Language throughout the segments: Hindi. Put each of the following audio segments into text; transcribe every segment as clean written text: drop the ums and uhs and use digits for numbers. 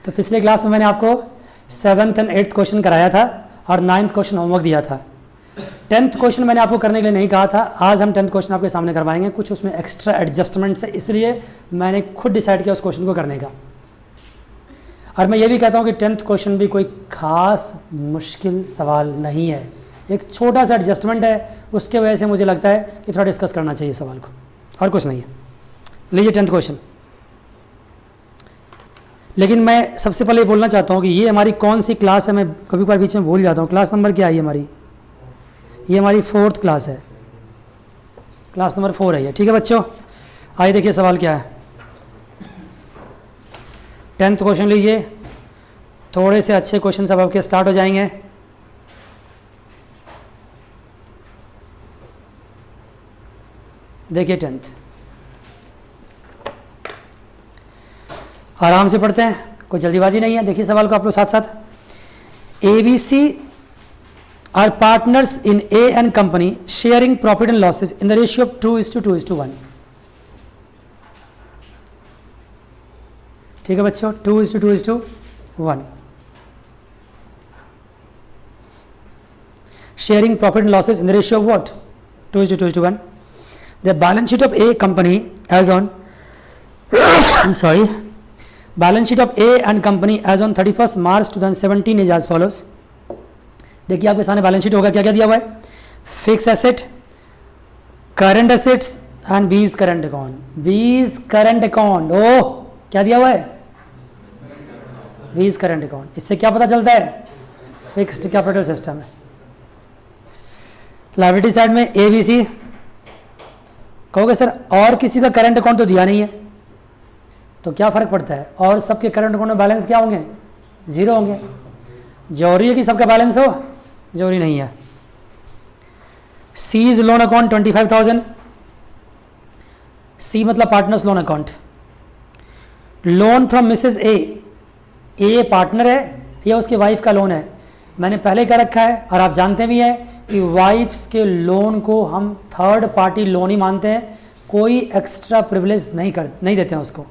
तो पिछले क्लास में मैंने आपको 7th एंड 8th क्वेश्चन कराया था और 9th क्वेश्चन होमवर्क दिया था। 10th क्वेश्चन मैंने आपको करने के लिए नहीं कहा था। आज हम 10th क्वेश्चन आपके सामने करवाएंगे। कुछ उसमें एक्स्ट्रा एडजस्टमेंट्स है, इसलिए मैंने खुद डिसाइड किया उस क्वेश्चन को करने का। और मैं ये भी कहता हूँ कि 10th क्वेश्चन भी कोई खास मुश्किल सवाल नहीं है, एक छोटा सा एडजस्टमेंट है, उसके वजह से मुझे लगता है कि थोड़ा डिस्कस करना चाहिए सवाल को, और कुछ नहीं है। लीजिए 10th क्वेश्चन। लेकिन मैं सबसे पहले बोलना चाहता हूँ कि ये हमारी कौन सी क्लास है, मैं कभी कभार बीच में भूल जाता हूँ। क्लास नंबर क्या है हमारी? ये हमारी 4th क्लास है, क्लास नंबर 4 है ये। ठीक है बच्चों, आइए देखिए सवाल क्या है। 10th क्वेश्चन लीजिए, थोड़े से अच्छे क्वेश्चन सब आपके स्टार्ट हो जाएंगे। देखिए 10th, आराम से पढ़ते हैं, कोई जल्दीबाजी नहीं है। देखिए सवाल को आप लोग साथ साथ। ABC are partners in A and company sharing profit and losses in the ratio of 2:2:1। ठीक है बच्चों, 2:2:1। Sharing profit and losses in the ratio of what? 2:2:1। The balance sheet of A company as on balance sheet of A and company as on 31 March 2017 is as follows. देखिए आपके सामने बैलेंस शीट होगा, क्या क्या दिया हुआ है? Fix asset, current assets and बीज करंट अकाउंट। बीज करंट अकाउंट, ओह क्या दिया हुआ है? बीज करंट अकाउंट। इससे क्या पता चलता है? फिक्स्ड कैपिटल सिस्टम है। लायबिलिटी साइड में ABC। कहोगे सर और किसी का करंट अकाउंट तो दिया नहीं है, तो क्या फर्क पड़ता है? और सबके करंट अकाउंट में बैलेंस क्या होंगे? 0 होंगे। जरूरी है कि सबका बैलेंस हो? जरूरी नहीं है। C is loan account 25,000। C मतलब partners loan account. Loan from Mrs A partner है, या उसकी वाइफ का लोन है। मैंने पहले क्या रखा है, और आप जानते भी हैं कि वाइफ्स के लोन को हम थर्ड पार्टी लोन ही मानते हैं, कोई एक्स्ट्रा प्रिविलेज नहीं देते हैं उसको।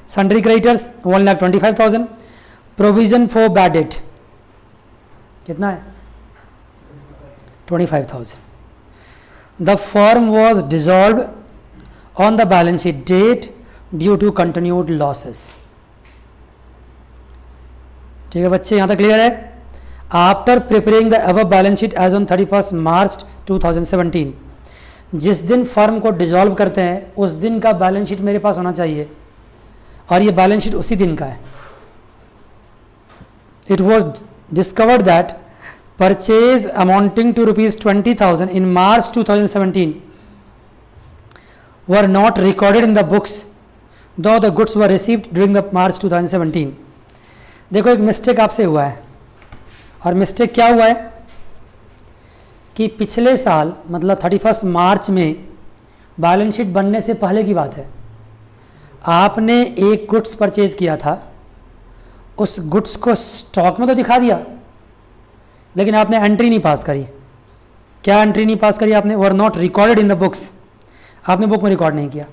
Sundry creditors 1,25,000। Provision for bad debt कितना है? 25,000। The firm was dissolve on the balance sheet date due to continued losses. ठीक है बच्चे, यहां तक क्लियर है? After preparing the above balance sheet as on 31 March 2017, जिस दिन फर्म को डिसॉल्व करते हैं उस दिन का बैलेंस शीट मेरे पास होना चाहिए, और ये बैलेंस शीट उसी दिन का है। It was discovered that purchase amounting to ₹20,000 in March 2017 were not recorded in the books though the goods were received during the March 2017। देखो एक मिस्टेक आपसे हुआ है, और मिस्टेक क्या हुआ है कि पिछले साल मतलब 31 मार्च में बैलेंस शीट बनने से पहले की बात है, आपने एक गुड्स परचेज किया था, उस गुड्स को स्टॉक में तो दिखा दिया, लेकिन आपने एंट्री नहीं पास करी। क्या एंट्री नहीं पास करी आपने? वर not recorded in the books. आपने बुक में रिकॉर्ड नहीं किया।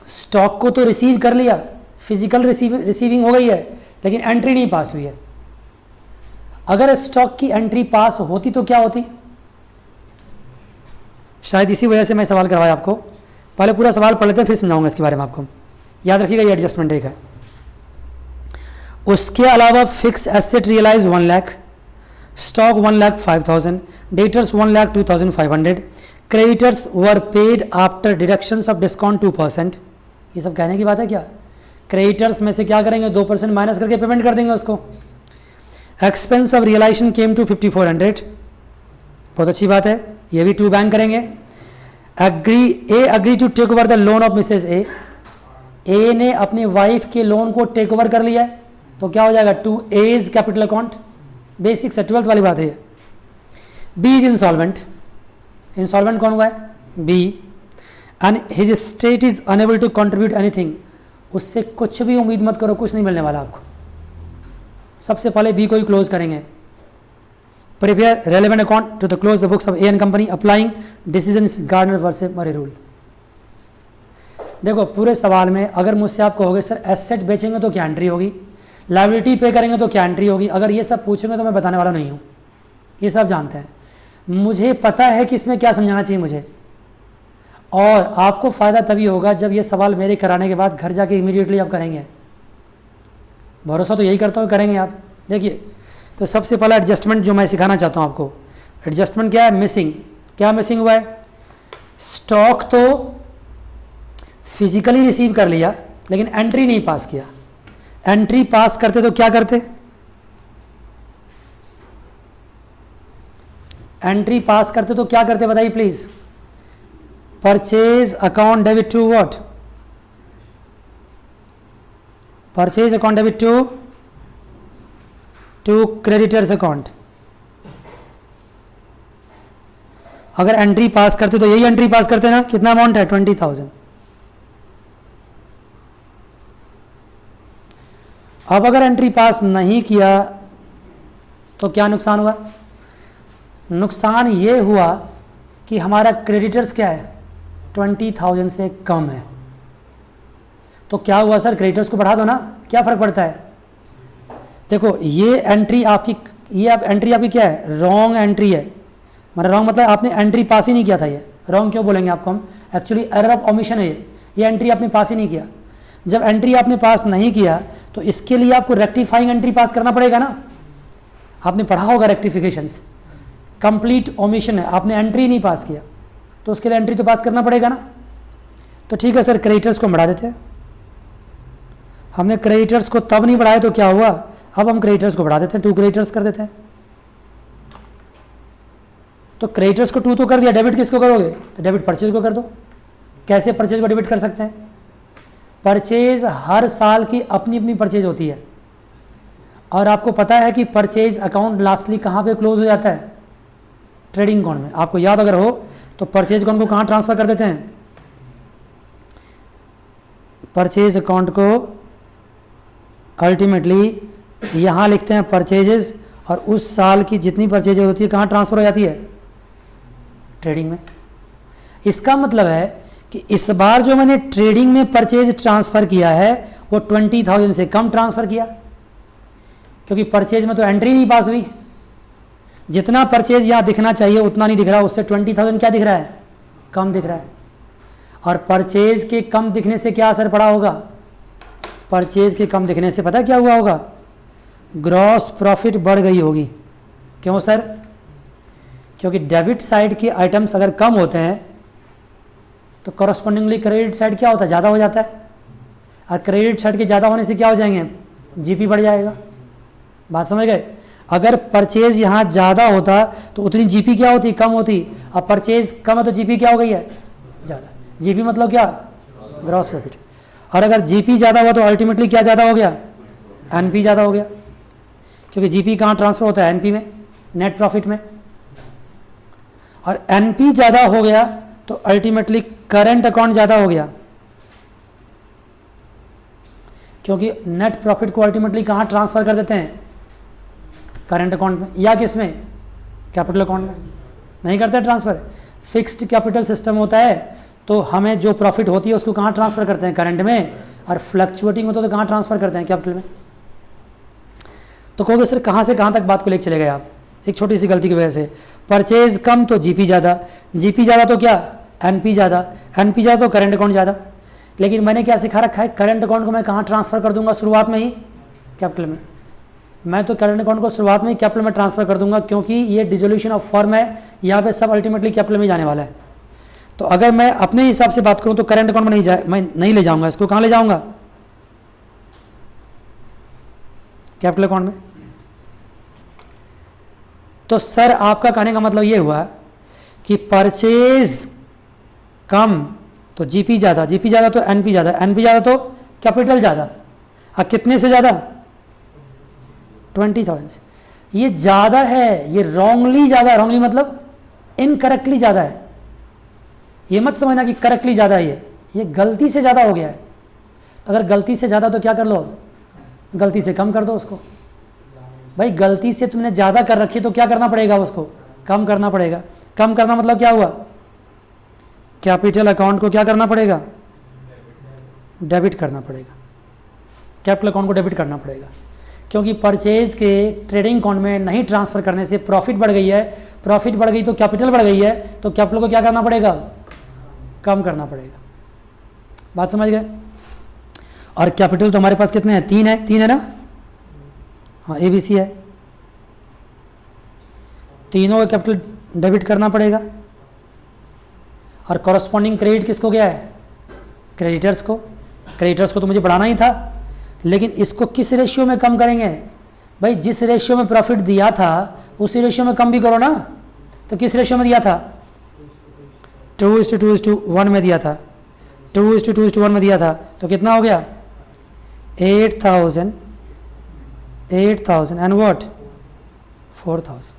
स्टॉक को तो रिसीव कर लिया, फिजिकल रिसीविंग हो गई है, लेकिन एंट्री नहीं पास हुई है। अगर स्टॉक की एंट्री पास होती तो क्या होती? शायद इसी वजह से मैं सवाल करवाया आपको। पहले पूरा सवाल पढ़ लेते हैं, फिर समझाऊंगा इसके बारे में आपको। याद रखिएगा ये एडजस्टमेंट एक है। उसके अलावा fix asset realise 1 lakh, stock 1,05,000, debtors 1,02,500, creditors were paid after deductions of discount 2%। ये सब कहने की बात है क्या? क्रेडिटर्स में से क्या करेंगे? 2% माइनस करके पेमेंट कर देंगे उसको। Expense of realisation came to 5,400। बहुत अच्छी बात है, ये भी 2 बैंक करेंगे। Agree to take over the loan of Mrs A ने अपनी वाइफ के लोन को टेक ओवर कर लिया है, तो क्या हो जाएगा? 2A's capital account. बेसिक से 12th वाली बात है। B is insolvent. इंसॉल्वेंट कौन हुआ है? B. And his state is unable to contribute anything. उससे कुछ भी उम्मीद मत करो, कुछ नहीं मिलने वाला आपको। सबसे पहले बी को ही क्लोज करेंगे। Prepare relevant account to the close the books of A and company applying decision Gardner versus Murray rule. देखो पूरे सवाल में अगर मुझसे आप कहोगे सर एसेट बेचेंगे तो क्या एंट्री होगी, लायबिलिटी पे करेंगे तो क्या एंट्री होगी, अगर ये सब पूछेंगे तो मैं बताने वाला नहीं हूँ, ये सब जानते हैं। मुझे पता है कि इसमें क्या समझाना चाहिए मुझे, और आपको फ़ायदा तभी होगा जब ये सवाल मेरे कराने के बाद घर जाके इमीडिएटली आप करेंगे। भरोसा तो यही करता हूँ करेंगे आप। देखिए तो सबसे पहला एडजस्टमेंट जो मैं सिखाना चाहता हूँ आपको, एडजस्टमेंट क्या है, मिसिंग। क्या मिसिंग हुआ है, स्टॉक तो फिजिकली रिसीव कर लिया लेकिन एंट्री नहीं पास किया। एंट्री पास करते तो क्या करते, एंट्री पास करते तो क्या करते बताइए please. Purchase account debit to what, purchase account debit to creditors account. अगर एंट्री पास करते तो यही एंट्री पास करते ना, कितना अमाउंट है 20,000। अब अगर एंट्री पास नहीं किया तो क्या नुकसान हुआ, नुकसान ये हुआ कि हमारा क्रेडिटर्स क्या है 20,000 से कम है। तो क्या हुआ सर, क्रेडिटर्स को बढ़ा दो ना, क्या फ़र्क पड़ता है। देखो ये एंट्री आपकी, ये आप एंट्री आपकी क्या है, रॉन्ग एंट्री है। मतलब रॉन्ग मतलब आपने एंट्री पास ही नहीं किया था। ये रॉन्ग क्यों बोलेंगे आपको हम, एक्चुअली एरर ऑफ ओमिशन है ये एंट्री आपने पास ही नहीं किया। जब एंट्री आपने पास नहीं किया तो इसके लिए आपको रेक्टिफाइंग एंट्री पास करना पड़ेगा ना। आपने पढ़ा होगा रेक्टिफिकेशंस, कंप्लीट ओमिशन है, आपने एंट्री नहीं पास किया तो उसके लिए एंट्री तो पास करना पड़ेगा ना। तो ठीक है सर, क्रेडिटर्स को बढ़ा देते हैं। हमने क्रेडिटर्स को तब नहीं बढ़ाया तो क्या हुआ, अब हम क्रेडिटर्स को बढ़ा देते हैं, 2 क्रेडिटर्स कर देते हैं। तो क्रेडिटर्स को 2 तो कर दिया, डेबिट किसको करोगे, तो डेबिट परचेज को कर दो। कैसे परचेज को डेबिट कर सकते हैं, परचेज हर साल की अपनी अपनी परचेज होती है, और आपको पता है कि परचेज अकाउंट लास्टली कहाँ पे क्लोज हो जाता है, ट्रेडिंग अकाउंट में। आपको याद अगर हो तो परचेज अकाउंट को कहाँ ट्रांसफर कर देते हैं, परचेज अकाउंट को अल्टीमेटली यहाँ लिखते हैं परचेजेस, और उस साल की जितनी परचेज होती है कहाँ ट्रांसफर हो जाती है, ट्रेडिंग में। इसका मतलब है कि इस बार जो मैंने ट्रेडिंग में परचेज ट्रांसफर किया है वो 20,000 से कम ट्रांसफर किया, क्योंकि परचेज में तो एंट्री नहीं पास हुई। जितना परचेज यहाँ दिखना चाहिए उतना नहीं दिख रहा, उससे 20,000 क्या दिख रहा है, कम दिख रहा है। और परचेज के कम दिखने से क्या असर पड़ा होगा, परचेज के कम दिखने से पता क्या हुआ होगा, ग्रॉस प्रॉफिट बढ़ गई होगी। क्यों सर, क्योंकि डेबिट साइड के आइटम्स अगर कम होते हैं तो करस्पॉन्डिंगली क्रेडिट साइड क्या होता है, ज़्यादा हो जाता है, और क्रेडिट साइड के ज़्यादा होने से क्या हो जाएंगे, जीपी बढ़ जाएगा। बात समझ गए। अगर परचेज यहाँ ज़्यादा होता तो उतनी जीपी क्या होती, कम होती। अब परचेज कम है तो जीपी क्या हो गई है, ज़्यादा। जीपी मतलब क्या, ग्रॉस प्रॉफिट। और अगर जीपी ज़्यादा हुआ तो अल्टीमेटली क्या ज़्यादा हो गया, एनपी ज़्यादा हो गया, क्योंकि जीपी कहाँ ट्रांसफर होता है, एनपी में, नेट प्रॉफिट में। और एनपी ज़्यादा हो गया तो अल्टीमेटली करंट अकाउंट ज़्यादा हो गया, क्योंकि नेट प्रॉफिट को अल्टीमेटली कहाँ ट्रांसफर कर देते हैं, करंट अकाउंट में, या किस में, कैपिटल अकाउंट में। नहीं करते ट्रांसफर, फिक्स्ड कैपिटल सिस्टम होता है तो हमें जो प्रॉफिट होती है उसको कहाँ ट्रांसफर करते हैं, करंट में, और फ्लक्चुएटिंग होता है तो कहाँ ट्रांसफर करते हैं, कैपिटल में। तो कहोगे सर कहाँ से कहाँ तक बात को लेकर चले गए आप, एक छोटी सी गलती की वजह से। परचेज कम तो जीपी ज़्यादा, जीपी ज़्यादा तो क्या, एनपी ज़्यादा, एनपी ज़्यादा तो करंट अकाउंट ज़्यादा। लेकिन मैंने क्या सिखा रखा है, करंट अकाउंट को मैं कहाँ ट्रांसफ़र कर दूंगा, शुरुआत में ही कैपिटल में। मैं तो करंट अकाउंट को शुरुआत में ही कैपिटल में ट्रांसफ़र कर दूंगा, क्योंकि ये डिसोल्यूशन ऑफ फर्म है, यहाँ पे सब अल्टीमेटली कैपिटल में जाने वाला है। तो अगर मैं अपने हिसाब से बात करूँ तो करंट अकाउंट में मैं नहीं ले जाऊँगा, इसको कहाँ ले जाऊँगा, कैपिटल अकाउंट में। तो सर आपका कहने का मतलब ये हुआ कि परचेज कम तो जीपी ज़्यादा, जीपी ज़्यादा तो एनपी ज़्यादा, एनपी ज़्यादा तो कैपिटल ज़्यादा। और कितने से ज़्यादा, 20,000 से। ये ज़्यादा है, ये रॉन्गली ज़्यादा, रॉन्गली मतलब इनकरेक्टली ज़्यादा है। ये मत समझना कि करेक्टली ज़्यादा है, ये गलती से ज़्यादा हो गया है। तो अगर गलती से ज़्यादा तो क्या कर लो, गलती से कम कर दो उसको। भाई गलती से तुमने ज़्यादा कर रखी तो क्या करना पड़ेगा, उसको कम करना पड़ेगा। कम करना मतलब क्या हुआ, कैपिटल अकाउंट को क्या करना पड़ेगा, डेबिट करना पड़ेगा, कैपिटल अकाउंट को डेबिट करना पड़ेगा, क्योंकि परचेज के ट्रेडिंग अकाउंट में नहीं ट्रांसफ़र करने से प्रॉफिट बढ़ गई है, प्रॉफिट बढ़ गई तो कैपिटल बढ़ गई है, तो कैपिटल को क्या करना पड़ेगा, कम करना पड़ेगा। बात समझ गए। और कैपिटल तो हमारे पास कितने हैं, 3 है ना, हाँ ABC है, तीनों का कैपिटल डेबिट करना पड़ेगा। और कॉरस्पॉन्डिंग क्रेडिट किसको गया है, क्रेडिटर्स को। क्रेडिटर्स को तो मुझे बढ़ाना ही था, लेकिन इसको किस रेशियो में कम करेंगे भाई, जिस रेशियो में प्रॉफिट दिया था उसी रेशियो में कम भी करो ना। तो किस रेशियो में दिया था, 2:2:1 में दिया था, 2:2:1 में दिया था, तो कितना हो गया 8,000 एंड व्हाट 4,000।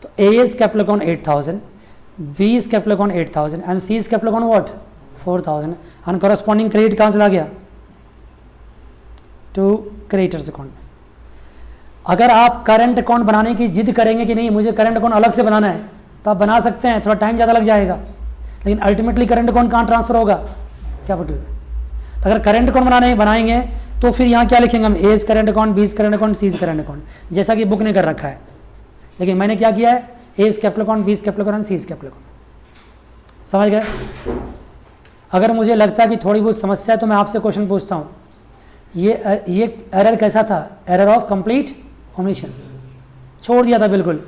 तो A's capital account 8,000, B's capital account 8,000 and C's capital account what 4,000 and corresponding credit कहाँ चला गया, टू क्रेडिटर्स अकाउंट। अगर आप करंट अकाउंट बनाने की जिद करेंगे कि नहीं मुझे करंट अकाउंट अलग से बनाना है, तो आप बना सकते हैं, थोड़ा टाइम ज़्यादा लग जाएगा, लेकिन अल्टीमेटली करंट अकाउंट कहाँ ट्रांसफर होगा, कैपिटल में। तो अगर करंट अकाउंट बनाएंगे तो फिर यहाँ क्या लिखेंगे हम, A's current account, B's current account, C's current account, जैसा कि बुक ने कर रखा है। लेकिन मैंने क्या किया है, A's capital account, B's capital account, C's capital account. समझ गए। अगर मुझे लगता है कि थोड़ी बहुत समस्या है तो मैं आपसे क्वेश्चन पूछता हूँ, ये एरर कैसा था, एरर ऑफ कंप्लीट ओमिशन, छोड़ दिया था बिल्कुल।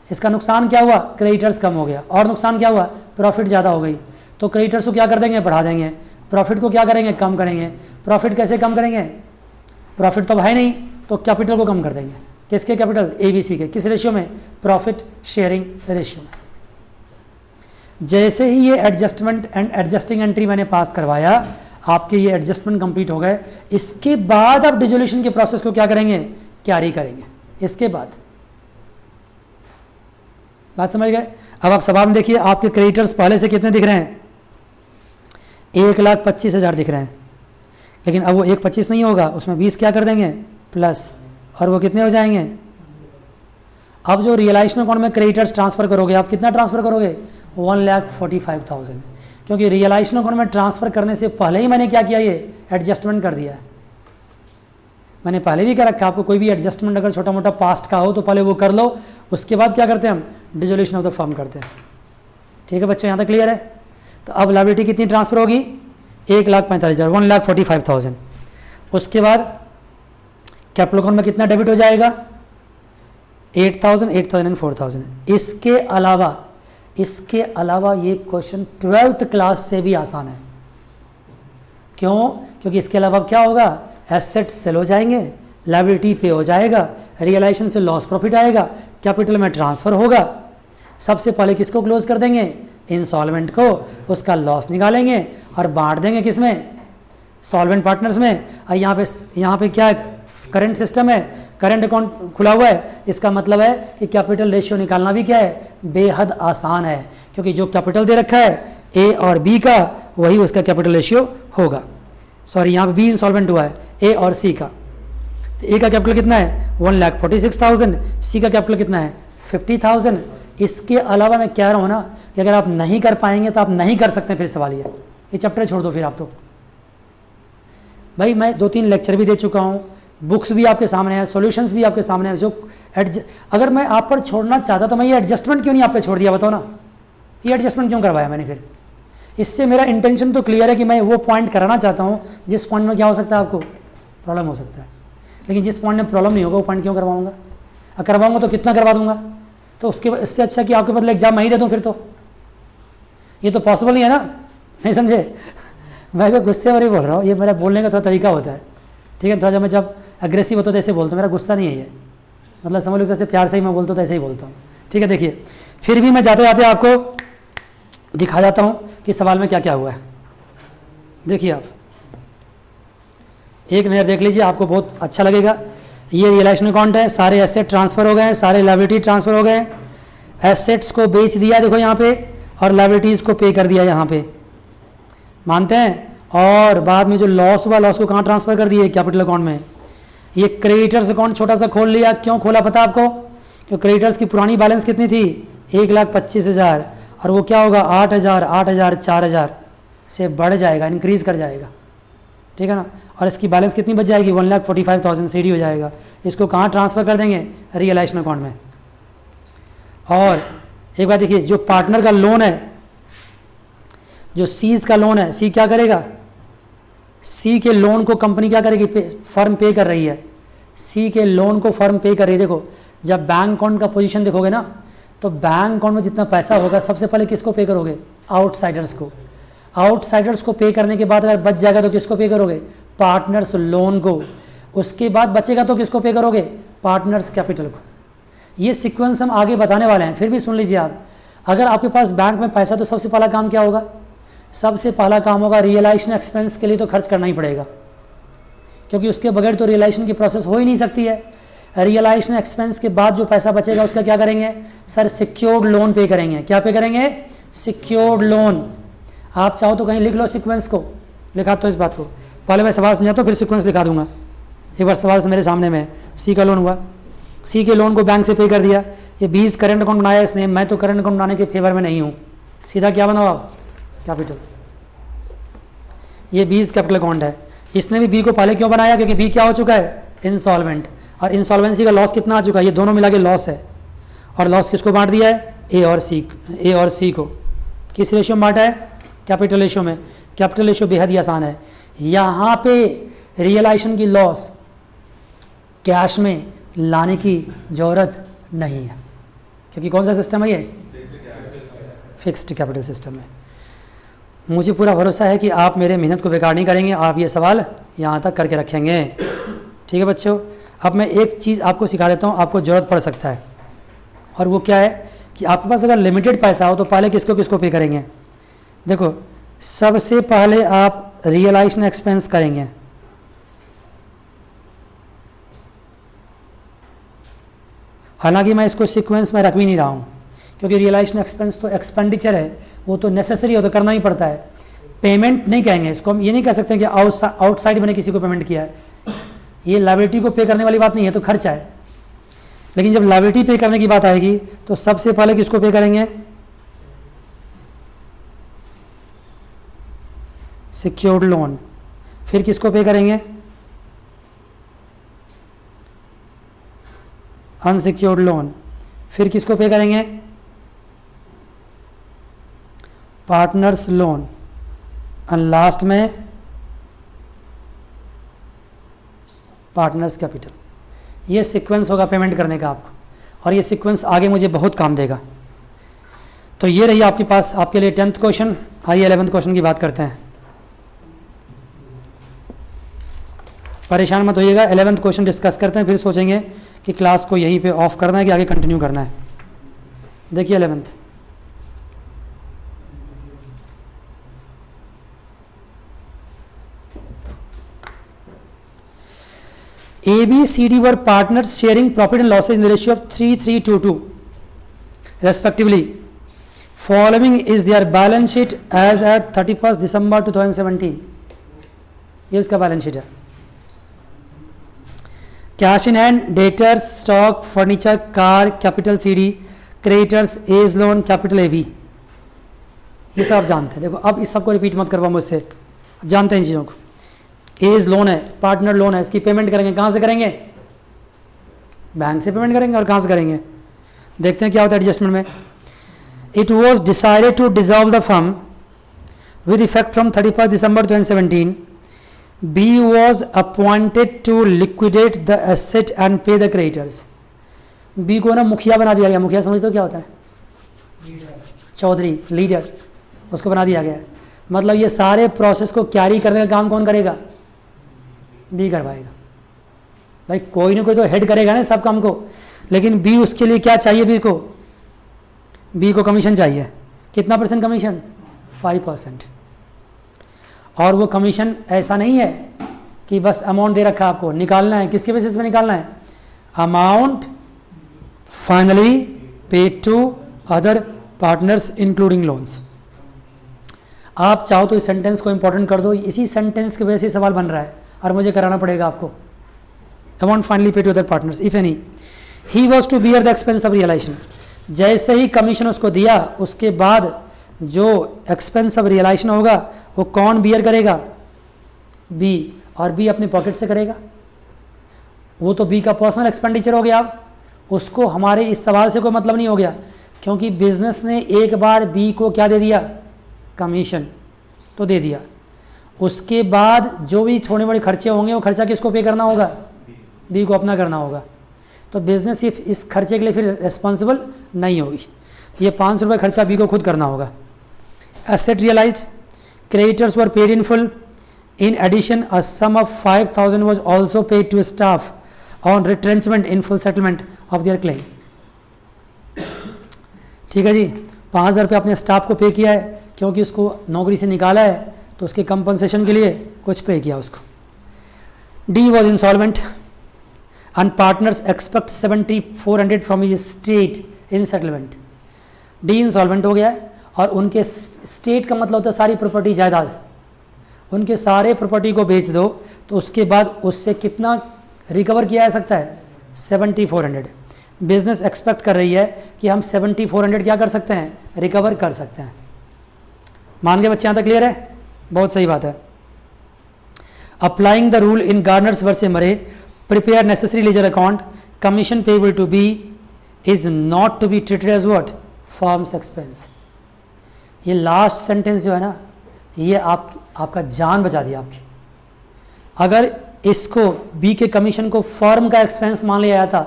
इसका नुकसान क्या हुआ, क्रेडिटर्स कम हो गया, और नुकसान क्या हुआ, प्रॉफिट ज़्यादा हो गई। तो क्रेडिटर्स को क्या कर देंगे, बढ़ा देंगे, प्रॉफिट को क्या करेंगे, कम करेंगे। प्रॉफिट कैसे कम करेंगे, प्रॉफिट तो है नहीं, तो कैपिटल को कम कर देंगे। किसके कैपिटल, ABC के। किस रेशियो में, प्रॉफिट शेयरिंग रेशियो में। जैसे ही ये एडजस्टमेंट एंड एडजस्टिंग एंट्री मैंने पास करवाया, आपके ये एडजस्टमेंट कंप्लीट हो गए। इसके बाद आप डिसोल्यूशन के प्रोसेस को क्या करेंगे, कैरी करेंगे। इसके बाद बात समझ गए। अब आप सवाल में देखिए, आपके क्रेडिटर्स पहले से कितने दिख रहे हैं, 1,25,000 दिख रहे हैं, लेकिन अब वो 1,25,000 नहीं होगा, उसमें 20 क्या कर देंगे प्लस, और वो कितने हो जाएंगे। अब जो रियलाइजेशन अकाउंट में क्रेडिटर्स ट्रांसफर करोगे, आप कितना ट्रांसफर करोगे, 1,45,000, क्योंकि रियलाइजेशन अकाउंट में ट्रांसफर करने से पहले ही मैंने क्या किया, ये एडजस्टमेंट कर दिया है। मैंने पहले भी कह रखा, आपको कोई भी एडजस्टमेंट अगर छोटा मोटा पास्ट का हो तो पहले वो कर लो, उसके बाद क्या करते हैं हम, डिसोल्यूशन ऑफ द फर्म करते हैं। ठीक है बच्चों, यहाँ तक क्लियर है। तो अब लायबिलिटी कितनी ट्रांसफर होगी, 1,45,000, 1,45,000। उसके बाद कैपिटल अकाउंट में कितना डेबिट हो जाएगा, 8,000, 8,000 एंड 4,000। इसके अलावा ये क्वेश्चन 12th क्लास से भी आसान है। क्यों, क्योंकि इसके अलावा क्या होगा, एसेट सेल हो जाएंगे, लायबिलिटी पे हो जाएगा, रियलाइजेशन से लॉस प्रॉफिट आएगा, कैपिटल में ट्रांसफर होगा। सबसे पहले किसको क्लोज कर देंगे, इंसॉल्वेंट को, उसका लॉस निकालेंगे और बांट देंगे किसमें, सॉल्वेंट पार्टनर्स में। और यहाँ पे क्या है, करंट सिस्टम है, करंट अकाउंट खुला हुआ है, इसका मतलब है कि कैपिटल रेशियो निकालना भी क्या है, बेहद आसान है, क्योंकि जो कैपिटल दे रखा है A और B का, वही उसका कैपिटल रेशियो होगा। सॉरी, यहाँ पे B इंसॉल्वेंट हुआ है, A और C का। तो A का कैपिटल कितना है, 1,46,000, C का कैपिटल कितना है, 50,000। इसके अलावा मैं कह रहा हूँ ना कि अगर आप नहीं कर पाएंगे तो आप नहीं कर सकते। फिर सवाल ये चैप्टर छोड़ दो फिर आप। तो भाई मैं 2-3 लेक्चर भी दे चुका हूँ, बुक्स भी आपके सामने है, सॉल्यूशंस भी आपके सामने है। जो अगर मैं आप पर छोड़ना चाहता तो मैं ये एडजस्टमेंट क्यों नहीं आप पे छोड़ दिया, बताओ ना, ये एडजस्टमेंट क्यों करवाया मैंने फिर। इससे मेरा इंटेंशन तो क्लियर है कि मैं वो पॉइंट कराना चाहता हूँ जिस पॉइंट में क्या हो सकता है, आपको प्रॉब्लम हो सकता है। लेकिन जिस पॉइंट में प्रॉब्लम नहीं होगा वो पॉइंट क्यों करवाऊँगा, और करवाऊँगा तो कितना करवा दूंगा। तो इससे अच्छा कि आपके बदले एग्जाम मैं ही दे दूँ फिर। तो ये तो पॉसिबल नहीं है ना, नहीं समझे। मैं कोई गुस्से वाली बोल रहा हूँ, ये मेरा बोलने का थोड़ा तरीका होता है, ठीक है। थोड़ा जब अग्रेसिव होता तो ऐसे बोलता हूँ, मेरा गुस्सा नहीं है ये, मतलब समझ लो जैसे प्यार से ही मैं बोलता हूँ तो ऐसे ही बोलता हूँ, ठीक है। देखिए फिर भी मैं जाते जाते आपको दिखा जाता हूँ कि सवाल में क्या क्या हुआ है। देखिए आप एक नज़र देख लीजिए, आपको बहुत अच्छा लगेगा। ये रियलाइजेशन अकाउंट है, सारे एसेट ट्रांसफ़र हो गए हैं, सारे लायबिलिटी ट्रांसफ़र हो गए हैं। एसेट्स को बेच दिया देखो यहाँ पे, और लायबिलिटीज़ को पे कर दिया यहाँ पे, मानते हैं। और बाद में जो लॉस हुआ, लॉस को कहाँ ट्रांसफ़र कर दिए, कैपिटल अकाउंट में। ये क्रेडिटर्स अकाउंट छोटा सा खोल लिया, क्यों खोला पता आपको, क्योंकि क्रेडिटर्स की पुरानी बैलेंस कितनी थी, 1,25,000, और वो क्या होगा 8,000, 8,000, 4,000 से बढ़ जाएगा, इंक्रीज़ कर जाएगा। ठीक है ना। और इसकी बैलेंस कितनी बच जाएगी, 1,45,000 सीडी हो जाएगा। इसको कहाँ ट्रांसफ़र कर देंगे, रियलाइजेशन अकाउंट में। और एक बात देखिए, जो पार्टनर का लोन है, जो सीज का लोन है, सी क्या करेगा, सी के लोन को कंपनी क्या करेगी, फर्म पे कर रही है, सी के लोन को फर्म पे कर रही है। देखो जब बैंक अकाउंट का पोजीशन देखोगे ना, तो बैंक अकाउंट में जितना पैसा होगा सबसे पहले किसको पे करोगे, आउटसाइडर्स को। आउटसाइडर्स को पे करने के बाद अगर बच जाएगा तो किसको पे करोगे, पार्टनर्स लोन को। उसके बाद बचेगा तो किसको पे करोगे, पार्टनर्स कैपिटल को। ये सीक्वेंस हम आगे बताने वाले हैं, फिर भी सुन लीजिए आप। अगर आपके पास बैंक में पैसा, तो सबसे पहला काम क्या होगा, सबसे पहला काम होगा रियलाइजेशन एक्सपेंस के लिए तो खर्च करना ही पड़ेगा, क्योंकि उसके बगैर तो रियलाइजेशन की प्रोसेस हो ही नहीं सकती है। रियलाइजेशन एक्सपेंस के बाद जो पैसा बचेगा उसका क्या करेंगे सर, सिक्योर्ड लोन पे करेंगे। क्या पे करेंगे, सिक्योर्ड लोन। आप चाहो तो कहीं लिख लो सीक्वेंस को, लिखा तो इस बात को, पहले मैं सवाल समझाता हूँ फिर सीक्वेंस लिखा दूंगा। एक बार सवाल से मेरे सामने में, सी का लोन हुआ, सी के लोन को बैंक से पे कर दिया, ये 20 करंट अकाउंट बनाया इसने, मैं तो करंट अकाउंट बनाने के फेवर में नहीं हूँ, सीधा क्या बनाओ आप, कैपिटल। ये 20 कैपिटल अकाउंट है। इसने भी बी को पहले क्यों बनाया, क्योंकि बी क्या हो चुका है, इंसॉल्वेंट, और इंसॉल्वेंसी का लॉस कितना आ चुका है, ये दोनों मिला के लॉस है। और लॉस किसको बांट दिया है, ए और सी को। किस रेशियो में बांटा है, कैपिटल रेशियो में। कैपिटल रेशियो बेहद ही आसान है। यहाँ पे रियलाइजेशन की लॉस कैश में लाने की ज़रूरत नहीं है, क्योंकि कौन सा सिस्टम है ये, फिक्स्ड कैपिटल सिस्टम है। मुझे पूरा भरोसा है कि आप मेरे मेहनत को बेकार नहीं करेंगे, आप ये सवाल यहाँ तक करके रखेंगे। ठीक है बच्चों, अब मैं एक चीज़ आपको सिखा देता हूँ, आपको ज़रूरत पड़ सकता है, और वो क्या है कि आपके पास अगर लिमिटेड पैसा हो तो पहले किसको किसको पे करेंगे। देखो सबसे पहले आप रियलाइजेशन एक्सपेंस करेंगे, हालांकि मैं इसको सीक्वेंस में रख भी नहीं रहा हूँ, क्योंकि रियलाइजेशन एक्सपेंस तो एक्सपेंडिचर है, वो तो नेसेसरी हो तो करना ही पड़ता है। पेमेंट नहीं कहेंगे इसको, हम ये नहीं कह सकते कि आउटसाइड मैंने किसी को पेमेंट किया है, ये लायबिलिटी को पे करने वाली बात नहीं है, तो खर्चा है। लेकिन जब लायबिलिटी पे करने की बात आएगी तो सबसे पहले किसको पे करेंगे, सिक्योर्ड लोन। फिर किसको पे करेंगे, अनसिक्योर्ड लोन। फिर किसको पे करेंगे, पार्टनर्स लोन। और लास्ट में पार्टनर्स कैपिटल। ये सीक्वेंस होगा पेमेंट करने का आपको, और ये सीक्वेंस आगे मुझे बहुत काम देगा। तो ये रही आपके पास आपके लिए 10th क्वेश्चन। आइए 11th क्वेश्चन की बात करते हैं। परेशान मत होइएगा, 11th क्वेश्चन डिस्कस करते हैं, फिर सोचेंगे कि क्लास को यहीं पे ऑफ करना है कि आगे कंटिन्यू करना है। देखिए 11th, A, B, C, D were partners sharing profit and losses in the ratio of 3:3:2 respectively. Following is their balance sheet as at 31st December 2017. ये उसका बैलेंस शीट है। Cash in hand, debtors, stock, furniture, car, capital CD, creditors, A's loan, capital AB। ये सब आप जानते हैं। देखो अब इस सबको रिपीट मत करवाओ मुझसे, आप जानते हैं इन चीज़ों को। एज लोन है, पार्टनर लोन है, इसकी पेमेंट करेंगे, कहाँ से करेंगे, बैंक से पेमेंट करेंगे। और कहाँ से करेंगे, देखते हैं क्या होता है एडजस्टमेंट में। It was decided to dissolve the firm with effect from 31st December 2017. B was appointed to liquidate the asset and pay the creditors. B को ना मुखिया बना दिया गया। मुखिया समझते हो क्या होता है, चौधरी, लीडर, उसको बना दिया गया। मतलब ये सारे प्रोसेस को कैरी करने का काम कौन करेगा, बी करवाएगा। भाई कोई ना कोई तो हेड करेगा ना सब काम को, लेकिन बी उसके लिए क्या चाहिए, बी को कमीशन चाहिए। कितना % कमीशन, 5%। और वो कमीशन ऐसा नहीं है कि बस अमाउंट दे रखा है आपको, निकालना है। किसके बेसिस पे निकालना है, amount finally paid to other partners including loans. आप चाहो तो इस सेंटेंस को इंपॉर्टेंट कर दो, इसी सेंटेंस की वजह से सवाल बन रहा है और मुझे कराना पड़ेगा आपको। Amount finally paid to other partners if any, he was to bear the expense of realisation. जैसे ही कमीशन उसको दिया उसके बाद जो एक्सपेंस ऑफ रियलाइजेशन होगा वो कौन बियर करेगा, बी, और बी अपने पॉकेट से करेगा, वो तो बी का पर्सनल एक्सपेंडिचर हो गया। अब उसको हमारे इस सवाल से कोई मतलब नहीं हो गया, क्योंकि बिजनेस ने एक बार बी को क्या दे दिया, कमीशन तो दे दिया। उसके बाद जो भी छोटे बड़े खर्चे होंगे वो खर्चा किसको पे करना होगा, बी को अपना करना होगा। तो बिजनेस ये इस खर्चे के लिए फिर रिस्पॉन्सिबल नहीं होगी, ये 500 रुपये खर्चा बी को खुद करना होगा। Asset realised, creditors were paid in full, in addition a sum of 5000 was also paid to staff on retrenchment in full settlement of their claim. ठीक है जी, 5000 रुपये अपने स्टाफ को पे किया है, क्योंकि उसको नौकरी से निकाला है तो उसके कंपनसेशन के लिए कुछ पे किया उसको। D was insolvent and partners expect 7400 from his state in settlement. D insolvent हो गया है और उनके स्टेट का मतलब होता है सारी प्रॉपर्टी जायदाद, उनके सारे प्रॉपर्टी को बेच दो तो उसके बाद उससे कितना रिकवर किया जा सकता है, 7400। बिजनेस एक्सपेक्ट कर रही है कि हम 7400 क्या कर सकते हैं, रिकवर कर सकते हैं। मान के बच्चे यहाँ तक क्लियर है, बहुत सही बात है। Applying the rule in Gardner's versus Murray, prepare necessary ledger account, commission payable to B is not to be treated as what, forms expense. ये लास्ट सेंटेंस जो है ना, ये आपका जान बचा दिया आपकी। अगर इसको बी के कमीशन को फर्म का एक्सपेंस मान लिया जाता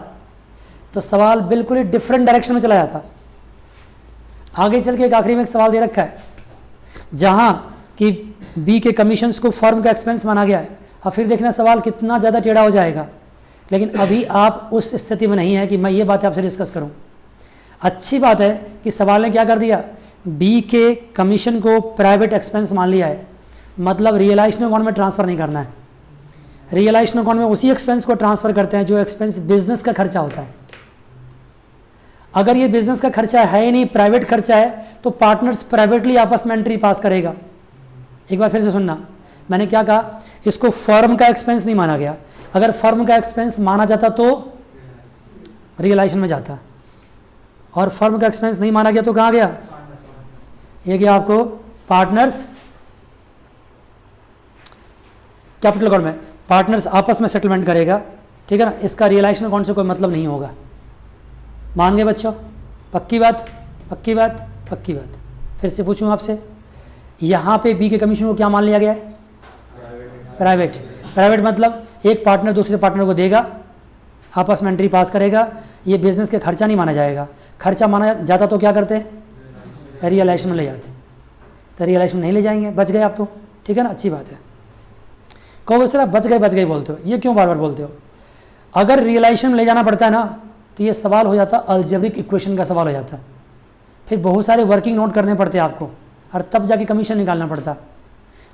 तो सवाल बिल्कुल ही डिफरेंट डायरेक्शन में चला जाता। आगे चल के एक आखिरी में एक सवाल दे रखा है जहां कि बी के कमीशंस को फर्म का एक्सपेंस माना गया है। अब फिर देखना सवाल कितना ज़्यादा टेढ़ा हो जाएगा, लेकिन अभी आप उस स्थिति में नहीं है कि मैं ये बातें आपसे डिस्कस करूं। अच्छी बात है कि सवाल ने क्या कर दिया, बी के कमीशन को प्राइवेट एक्सपेंस मान लिया है, मतलब रियलाइजेशन अकाउंट में ट्रांसफ़र नहीं करना है। रियलाइजेशन अकाउंट में उसी एक्सपेंस को ट्रांसफ़र करते हैं जो एक्सपेंस बिजनेस का खर्चा होता है। अगर ये बिजनेस का खर्चा है ही नहीं, प्राइवेट खर्चा है, तो पार्टनर्स प्राइवेटली आपस में एंट्री पास करेगा। एक बार फिर से सुनना, मैंने क्या कहा, इसको फर्म का एक्सपेंस नहीं माना गया। अगर फर्म का एक्सपेंस माना जाता तो रियलाइजेशन में जाता, और फर्म का एक्सपेंस नहीं माना गया तो कहाँ गया, ये गया आपको पार्टनर्स कैपिटल अकाउंट में। पार्टनर्स आपस में सेटलमेंट करेगा, ठीक है ना, इसका रियलाइजेशन अकाउंट से कोई मतलब नहीं होगा। मान गए बच्चों, पक्की बात, पक्की बात, पक्की बात। फिर से पूछूं आपसे, यहाँ पे बी के कमीशन को क्या मान लिया गया है, प्राइवेट। प्राइवेट मतलब एक पार्टनर दूसरे पार्टनर को देगा, आपस में एंट्री पास करेगा, ये बिजनेस के खर्चा नहीं माना जाएगा। खर्चा माना जाता तो क्या करते हैं, रियलाइजेशन में ले जाते, तो रियलाइजेशन में नहीं ले जाएंगे, बच गए आप तो, ठीक है ना, अच्छी बात है। कहोगे सर आप बच गए बोलते हो, ये क्यों बार बार बोलते हो। अगर रियलाइजेशन में ले जाना पड़ता है ना, तो ये सवाल हो जाता अलजेब्रिक इक्वेशन का सवाल हो जाता, फिर बहुत सारे वर्किंग नोट करने पड़ते आपको, और तब जाके कमीशन निकालना पड़ता।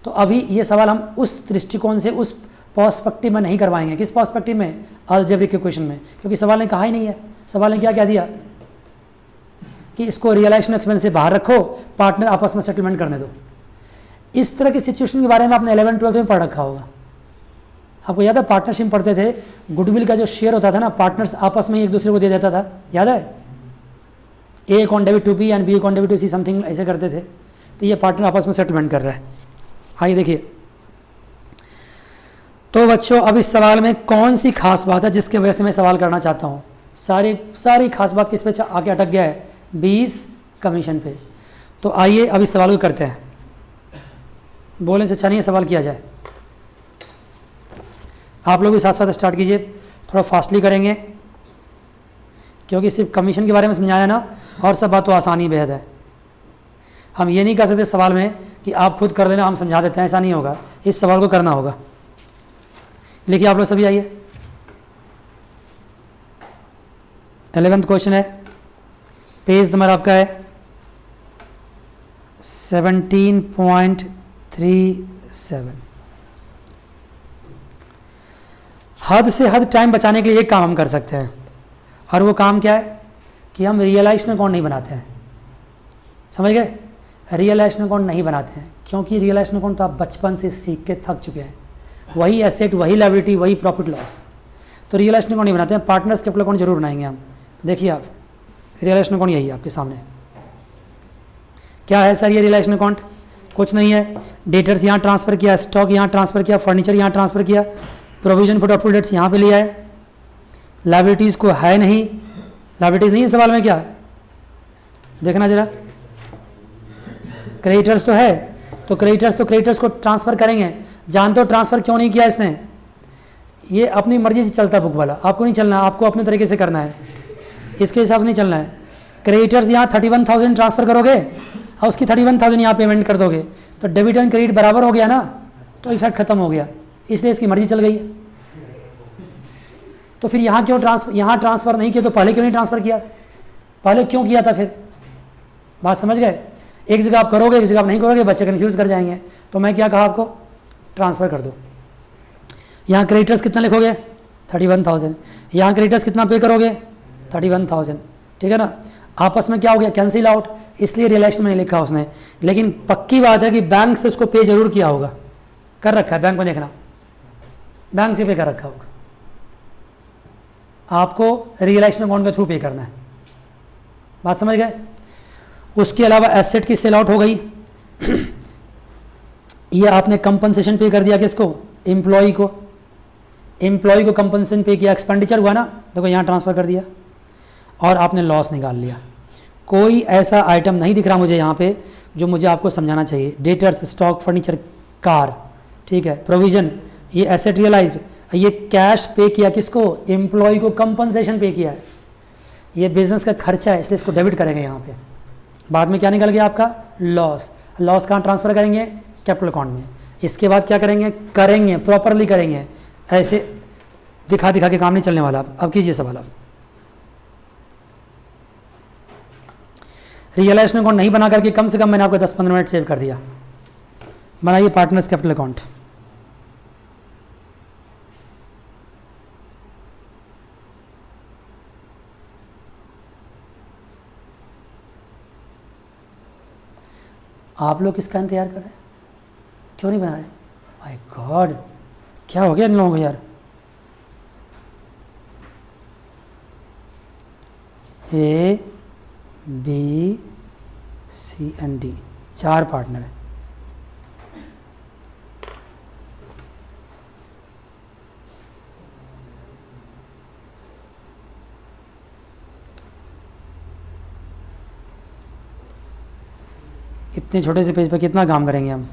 तो अभी ये सवाल हम उस दृष्टिकोण से, उस पर्सपेक्टिव में नहीं करवाएंगे। किस पर्सपेक्टिव में, अलजेब्रिक इक्वेशन में, क्योंकि सवाल ने कहा ही नहीं है। सवाल ने क्या कह दिया कि इसको रियलाइजेशन एक्सपेंस से बाहर रखो, पार्टनर आपस में सेटलमेंट करने दो। इस तरह की सिचुएशन के बारे में आपने 11th-12th में पढ़ रखा होगा। आपको याद है पार्टनरशिप पढ़ते थे, गुडविल का जो शेयर होता था ना, पार्टनर्स आपस में एक दूसरे को दे देता था, याद है, A account debit to B and B account debit to C, something ऐसे करते थे। तो ये पार्टनर आपस में सेटलमेंट कर रहा है। आइए देखिए, तो बच्चों अब इस सवाल में कौन सी खास बात है जिसके वजह से मैं सवाल करना चाहता हूँ। सारी खास बात किस पे आके अटक गया है, 20 कमीशन पे। तो आइए अब इस सवाल को करते हैं, बोलने से अच्छा नहीं है सवाल किया जाए। आप लोग भी साथ साथ स्टार्ट कीजिए, थोड़ा फास्टली करेंगे, क्योंकि सिर्फ कमीशन के बारे में समझाया ना, और सब बात तो आसानी बेहद है। हम ये नहीं कर सकते सवाल में कि आप खुद कर लेना हम समझा देते हैं, ऐसा नहीं होगा। इस सवाल को करना होगा। लिखिए आप लोग सभी, आइए। 11th क्वेश्चन है, पेज नंबर आपका है 17.37। हद से हद टाइम बचाने के लिए एक काम हम कर सकते हैं, और वो काम क्या है कि हम रियलाइजेशन अकाउंट नहीं बनाते हैं। समझ गए, रियलाइजेशन अकाउंट नहीं बनाते हैं, क्योंकि रियलाइजेशन अकाउंट तो आप बचपन से सीख के थक चुके हैं। वही एसेट, वही लायबिलिटी, वही प्रॉफिट लॉस। तो रियलाइजेशन अकाउंट नहीं बनाते हैं, पार्टनर्स कैपिटल अकाउंट जरूर बनाएंगे हम। देखिए आप, रियलाइजेशन अकाउंट यही है आपके सामने। क्या है सर ये रियलाइजेशन अकाउंट, कुछ नहीं है। डेटर्स यहाँ ट्रांसफ़र किया, स्टॉक यहाँ ट्रांसफ़र किया, फर्नीचर यहाँ ट्रांसफ़र किया, प्रोविजन फॉर डाउटफुल डेट्स यहाँ पे लिया है, लाइबिलिटीज़ को है नहीं, लाइबिलिटीज़ नहीं है सवाल में क्या, देखना जरा। क्रेडिटर्स तो है, तो क्रेडिटर्स को ट्रांसफ़र करेंगे। जानते हो ट्रांसफ़र क्यों नहीं किया इसने? ये अपनी मर्जी से चलता बुक वाला, आपको नहीं चलना, आपको अपने तरीके से करना है, इसके हिसाब से नहीं चलना है। क्रेडिटर्स यहाँ 31,000 ट्रांसफ़र करोगे और उसकी 31,000 यहाँ पेमेंट कर दोगे तो डेबिट एंड क्रेडिट बराबर हो गया ना, तो इफेक्ट खत्म हो गया, इसलिए इसकी मर्जी चल गई। तो फिर यहाँ क्यों ट्रांसफ़र नहीं किया? तो पहले क्यों नहीं ट्रांसफ़र किया? पहले क्यों किया था फिर? बात समझ गए? एक जगह आप करोगे, एक जगह आप नहीं करोगे, बच्चे कन्फ्यूज़ कर जाएंगे। तो मैं क्या कहा आपको, ट्रांसफ़र कर दो। यहाँ क्रेडिटर्स कितना लिखोगे? 31,000। यहाँ क्रेडिटर्स कितना पे करोगे? 31,000। ठीक है ना? आपस में क्या हो गया? कैंसिल आउट, इसलिए रियलाइजेशन में नहीं लिखा उसने। लेकिन पक्की बात है कि बैंक से उसको पे जरूर किया होगा, कर रखा है बैंक में, देखना बैंक से पे कर रखा होगा। आपको रियलाइजेशन अकाउंट के थ्रू पे करना है। बात समझ गए? उसके अलावा एसेट की सेल आउट हो गई, ये आपने कंपनसेशन पे कर दिया किसको? एम्प्लॉय को। एम्प्लॉय को कंपनसेशन पे किया, एक्सपेंडिचर हुआ ना, देखो यहाँ ट्रांसफ़र कर दिया और आपने लॉस निकाल लिया। कोई ऐसा आइटम नहीं दिख रहा मुझे यहाँ पे जो मुझे आपको समझाना चाहिए। डेटर्स, स्टॉक, फर्नीचर, कार, ठीक है, प्रोविजन, ये एसेट रियलाइज्ड, ये कैश पे किया किसको? एम्प्लॉय को कंपनसेशन पे किया है। ये बिजनेस का खर्चा है, इसलिए इसको डेबिट करेंगे यहाँ पे। बाद में क्या निकल गया आपका? लॉस। लॉस कहाँ ट्रांसफ़र करेंगे? कैपिटल अकाउंट में। इसके बाद क्या करेंगे? प्रॉपरली करेंगे, ऐसे दिखा के काम नहीं चलने वाला। अब कीजिए सवाल। आप रियलाइजेशन अकाउंट नहीं बना करके कम से कम मैंने आपको 10-15 मिनट सेव कर दिया। बनाइए पार्टनर्स कैपिटल अकाउंट। आप लोग किसका इंतजार कर रहे हैं? क्यों नहीं बना रहे? माय गॉड, क्या हो गया इन लोगों को यार? A, B, C and D, 4 partner है। इतने छोटे से पेज पर कितना काम करेंगे हम?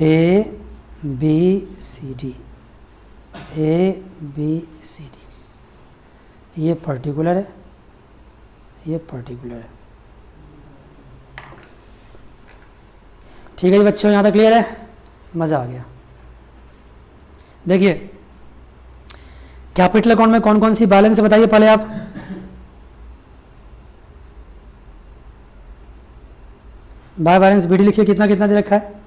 ए, बी, सी, डी, ए, बी, सी, डी, ये पर्टिकुलर है, ये पर्टिकुलर है। ठीक है जी बच्चों, यहाँ तक क्लियर है? मज़ा आ गया। देखिए कैपिटल अकाउंट में कौन कौन सी बैलेंस है बताइए पहले आप। बाय बैलेंस बीडी लिखिए, कितना कितना दे रखा है?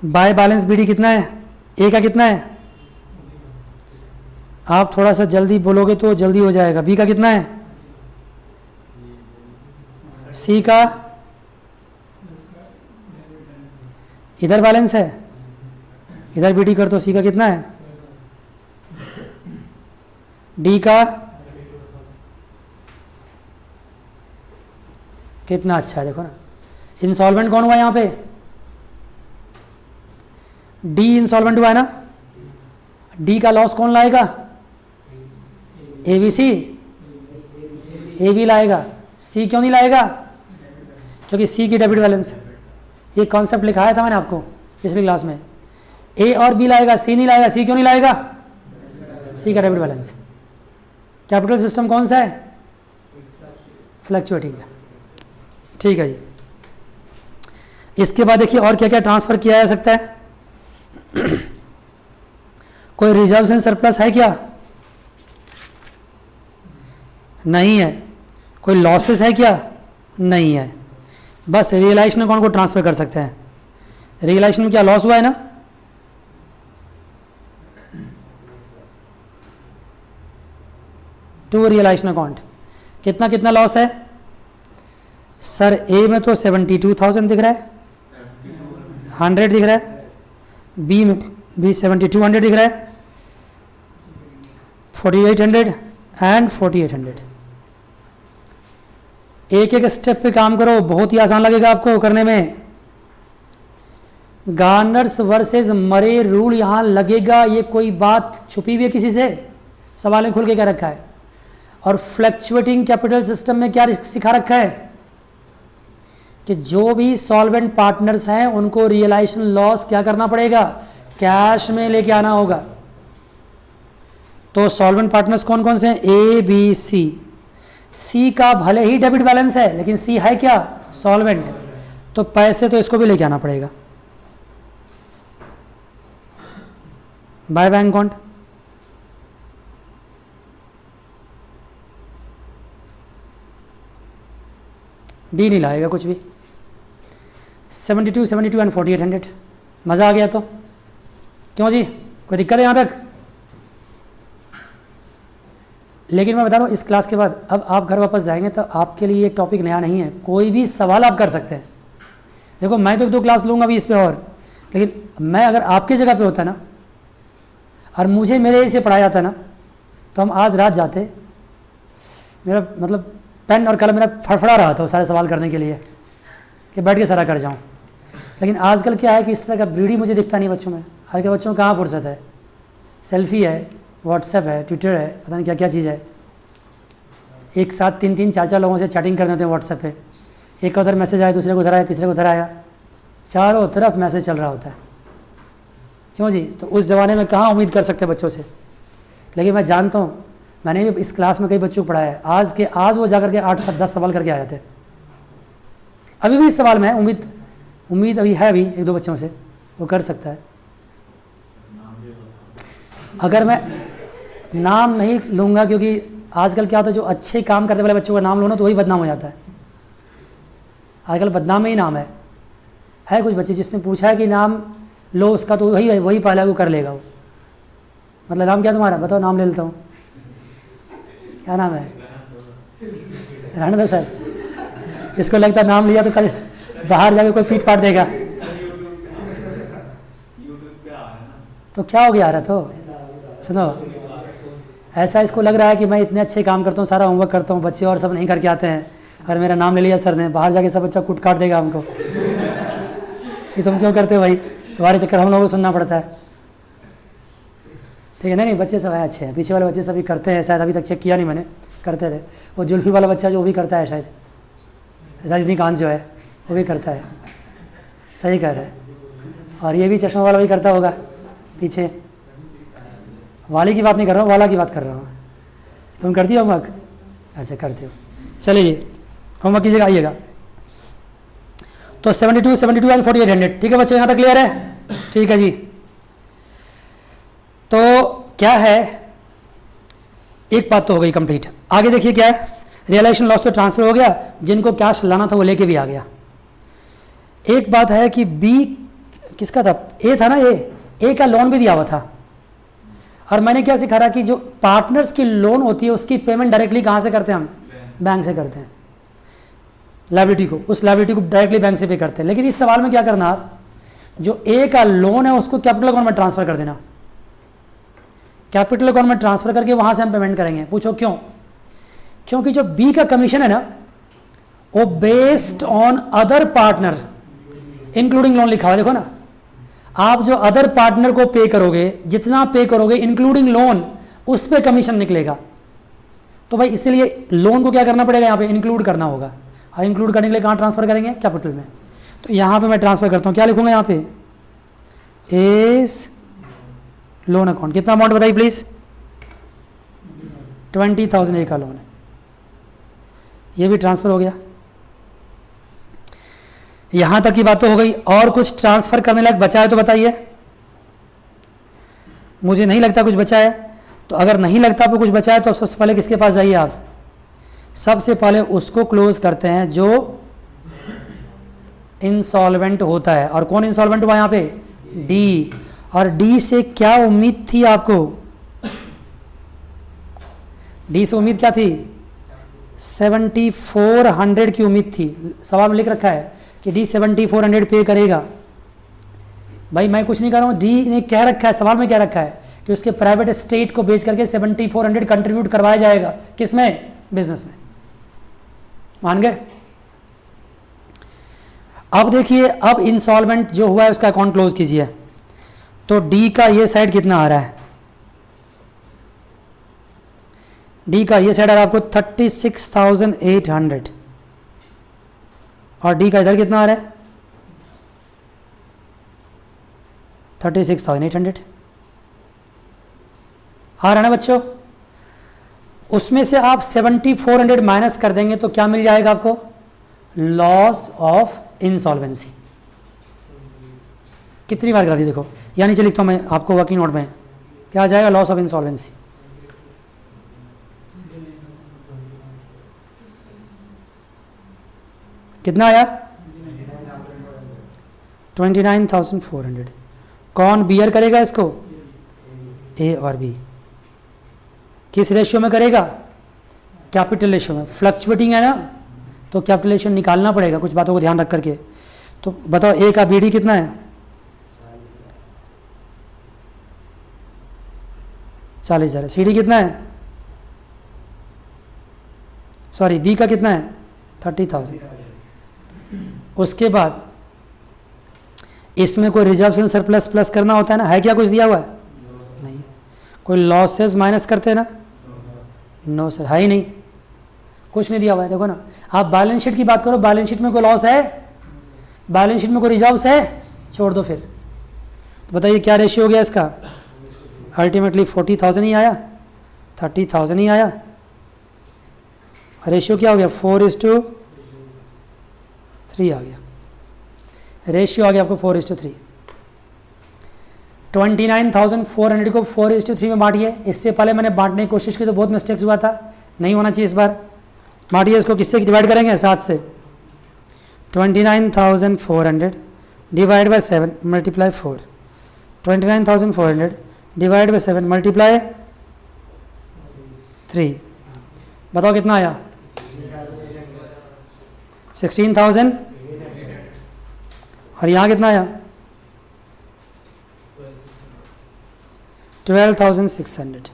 बाय बैलेंस बीडी कितना है? ए का कितना है? आप थोड़ा सा जल्दी बोलोगे तो जल्दी हो जाएगा। बी का कितना है? सी का इधर बैलेंस है, इधर बीडी कर दो। सी का कितना है? डी का कितना? अच्छा है, देखो ना, इंसॉल्वेंट कौन हुआ यहाँ पे? डी इंसॉल्वेंट हुआ है ना। डी का लॉस कौन लाएगा? ए बी सी, ए बी लाएगा। सी क्यों नहीं लाएगा? क्योंकि सी की डेबिट बैलेंस है। ये कॉन्सेप्ट लिखाया था मैंने आपको पिछली क्लास में। ए और बी लाएगा, सी नहीं लाएगा। सी क्यों नहीं लाएगा? सी का डेबिट बैलेंस। कैपिटल सिस्टम कौन सा है? फ्लक्चुएटिंग है। ठीक है जी। इसके बाद देखिए और क्या क्या ट्रांसफर किया जा सकता है। कोई रिजर्व्स एंड सरप्लस है क्या? नहीं है। कोई लॉसेस है क्या? नहीं है। बस रियलाइजेशन अकाउंट को ट्रांसफर कर सकते हैं। रियलाइजेशन में क्या लॉस हुआ है ना? टू रियलाइजेशन अकाउंट कितना कितना लॉस है सर? ए में तो 72,000 दिख रहा है, 100 दिख रहा है। बी में भी 7200 दिख रहा है, 4800 एंड 4800। एक एक स्टेप पे काम करो, बहुत ही आसान लगेगा आपको करने में। गार्नर्स वर्सेस मरे रूल यहाँ लगेगा, ये कोई बात छुपी हुई है किसी से? सवाल में खुल के क्या रखा है। और फ्लक्चुएटिंग कैपिटल सिस्टम में क्या सिखा रखा है कि जो भी सॉल्वेंट पार्टनर्स हैं उनको रियलाइजेशन लॉस क्या करना पड़ेगा, कैश में लेके आना होगा। तो सॉल्वेंट पार्टनर्स कौन कौन से हैं? ए बी सी। सी का भले ही डेबिट बैलेंस है लेकिन सी है क्या? सॉल्वेंट। तो पैसे तो इसको भी लेके आना पड़ेगा बाय बैंक अकाउंट। डी नहीं लाएगा कुछ भी। 72, 72 एंड 4800। मज़ा आ गया तो? क्यों जी, कोई दिक्कत है यहाँ तक? लेकिन मैं बता रहा हूँ, इस क्लास के बाद अब आप घर वापस जाएंगे तो आपके लिए ये टॉपिक नया नहीं है, कोई भी सवाल आप कर सकते हैं। देखो मैं तो 1-2 क्लास लूँगा अभी इस पे और, लेकिन मैं अगर आपकी जगह पे होता ना और मुझे मेरे से पढ़ाया जाता ना तो हम आज रात जाते, मेरा मतलब पेन और कलम मेरा फड़फड़ा रहा था सारे सवाल करने के लिए कि बैठ के सारा कर जाऊँ। लेकिन आजकल क्या है कि इस तरह का ब्रीडी मुझे दिखता नहीं बच्चों में। आज के बच्चों को कहाँ फुर्सत है? सेल्फी है, व्हाट्सएप है, ट्विटर है, पता नहीं क्या क्या चीज़ है। एक साथ 3-3, 4-4 लोगों से चैटिंग करते होते हैं व्हाट्सएप पे। एक उधर मैसेज आया, दूसरे को उधर आया, तीसरे को उधर आया, चारों तरफ मैसेज चल रहा होता है। क्यों जी? तो उस ज़माने में कहाँ उम्मीद कर सकते बच्चों से। लेकिन मैं जानता हूँ, मैंने भी इस क्लास में कई बच्चों को पढ़ाया है, आज वो जाकर के 8-10 सवाल करके आए थे। अभी भी इस सवाल में है, उम्मीद अभी है, अभी 1-2 बच्चों से वो कर सकता है। अगर मैं नाम नहीं लूँगा, क्योंकि आजकल क्या होता है, जो अच्छे काम करने वाले बच्चों का नाम लो ना तो वही बदनाम हो जाता है। आजकल बदनाम में ही नाम है कुछ बच्चे जिसने पूछा है कि नाम लो उसका, तो वही पहला वो कर लेगा। वो मतलब नाम क्या तुम्हारा? बताओ, नाम ले लेता हूँ। क्या नाम है? राणा दा सर। इसको लगता है नाम लिया तो कल बाहर जाके कोई पीट पाट देगा। तो क्या हो गया? आ रहा तो सुनो, ऐसा इसको लग रहा है कि मैं इतने अच्छे काम करता हूँ, सारा होमवर्क करता हूँ, बच्चे और सब नहीं करके आते हैं, और मेरा नाम ले लिया सर ने, बाहर जाके सब बच्चा कूट काट देगा हमको कि तुम क्यों करते हो भाई, तुम्हारे चक्कर हम लोगों को सुनना पड़ता है। ठीक है? नहीं, बच्चे सब अच्छे हैं, पीछे वाले बच्चे सभी करते हैं, शायद अभी तक चेक किया नहीं मैंने, करते थे। वो जुल्फी वाला बच्चा जो भी करता है, शायद रजनीकांत जो है वो भी करता है। सही कह रहे हैं। और ये भी चश्मा वाला भी करता होगा पीछे। वाले की बात नहीं कर रहा हूँ, वाला की बात कर रहा हूँ। तुम करती हो होमवर्क? अच्छा करते हो। चलिए होमवर्क की जगह आइएगा। तो 72, 72 एंड 4800। ठीक है बच्चों, यहाँ तक क्लियर है? ठीक है जी। तो क्या है, एक बात तो हो गई कंप्लीट। आगे देखिए क्या है, रियलाइजेशन लॉस तो ट्रांसफर हो गया, जिनको कैश लाना था वो लेके भी आ गया। एक बात है कि बी किसका था? ए था ना, ए का लोन भी दिया हुआ था। और मैंने क्या सिखा रहा कि जो पार्टनर्स की लोन होती है उसकी पेमेंट डायरेक्टली कहाँ से करते हैं हम? बैंक से करते हैं। लायबिलिटी को, उस लायबिलिटी को डायरेक्टली बैंक से पे करते हैं। लेकिन इस सवाल में क्या करना, आप जो ए का लोन है उसको कैपिटल अकाउंट में ट्रांसफर कर देना। कैपिटल अकाउंट में ट्रांसफर करके वहां से हम पेमेंट करेंगे। पूछो क्यों? क्योंकि जो बी का कमीशन है ना वो based on other partner including loan लिखा हुआ, देखो ना। आप जो अदर पार्टनर को पे करोगे, जितना पे करोगे इंक्लूडिंग लोन, उस पे कमीशन निकलेगा। तो भाई इसीलिए लोन को क्या करना पड़ेगा? यहाँ पे इंक्लूड करना होगा। और इंक्लूड करने के लिए कहाँ ट्रांसफर करेंगे? कैपिटल में। तो यहाँ पे मैं ट्रांसफर करता हूँ, क्या लिखूंगा यहाँ पे? S loan account. कितना अमाउंट बताइए प्लीज? 20,000 ए का लोन है, ये भी ट्रांसफर हो गया। यहां तक की बात तो हो गई। और कुछ ट्रांसफर करने लायक बचा है तो बताइए। मुझे नहीं लगता कुछ बचा है। तो अगर नहीं लगता आपको कुछ बचा है तो सबसे पहले किसके पास जाइए आप? सबसे पहले उसको क्लोज करते हैं जो इंसॉल्वेंट होता है। और कौन इंसॉल्वेंट हुआ यहाँ पे? डी। और डी से क्या उम्मीद थी आपको? डी से उम्मीद क्या थी? 7400 की उम्मीद थी। सवाल में लिख रखा है कि डी 7400 पे करेगा। भाई मैं कुछ नहीं कर रहा हूँ, डी ने कह रखा है, सवाल में क्या रखा है कि उसके प्राइवेट एस्टेट को बेच करके 7400 कंट्रीब्यूट करवाया जाएगा। किसमें? बिजनेस में। मान गए? अब देखिए, अब इंसॉल्वेंट जो हुआ है उसका अकाउंट क्लोज कीजिए। तो डी का ये साइड कितना आ रहा है? डी का ये साइड आ रहा है आपको 36,800 और डी का इधर कितना आ रहा है? 36,800 आ रहा है ना बच्चों? उसमें से आप 7,400 माइनस कर देंगे तो क्या मिल जाएगा आपको? Loss of insolvency. कितनी बार करा दी देखो, या नीचे लिखता हूं मैं आपको वर्किंग नोट में, क्या आ जाएगा? Loss of insolvency. कितना आया? 29,400। कौन बियर करेगा इसको? ए और बी। किस रेशियो में करेगा? कैपिटल रेशियो में। फ्लक्चुएटिंग है ना, तो कैपिटल रेशियो निकालना पड़ेगा कुछ बातों को ध्यान रख करके। तो बताओ ए का बीडी कितना है? 40,000। सीडी कितना है? सॉरी, बी का कितना है? 30,000। उसके बाद इसमें कोई रिजर्वेशन सरप्लस प्लस करना होता है ना? है क्या कुछ दिया हुआ है? नहीं। कोई लॉसेस माइनस करते हैं ना? नो सर, है ही नहीं, कुछ नहीं दिया हुआ है। देखो ना, आप बैलेंस शीट की बात करो, बैलेंस शीट में कोई लॉस है? बैलेंस शीट में कोई रिजर्व्स है? छोड़ दो फिर। तो बताइए क्या रेशियो हो गया इसका? अल्टीमेटली 40,000 ही आया, 30,000 ही आया। रेशियो क्या हो गया? 4:3 आ गया। रेशियो आ गया आपको 4:3। 29,400 को 4:3 में बांटिए। इससे पहले मैंने बांटने की कोशिश की तो बहुत मिस्टेक्स हुआ था, नहीं होना चाहिए इस बार। बांटिए इसको, किससे डिवाइड करेंगे? 7 से। 29,400 divide by 7 multiply 4। 29,400 divide by 7 multiply 3। बताओ कितना आया? 16,000। और यहाँ कितना आया? 12,600।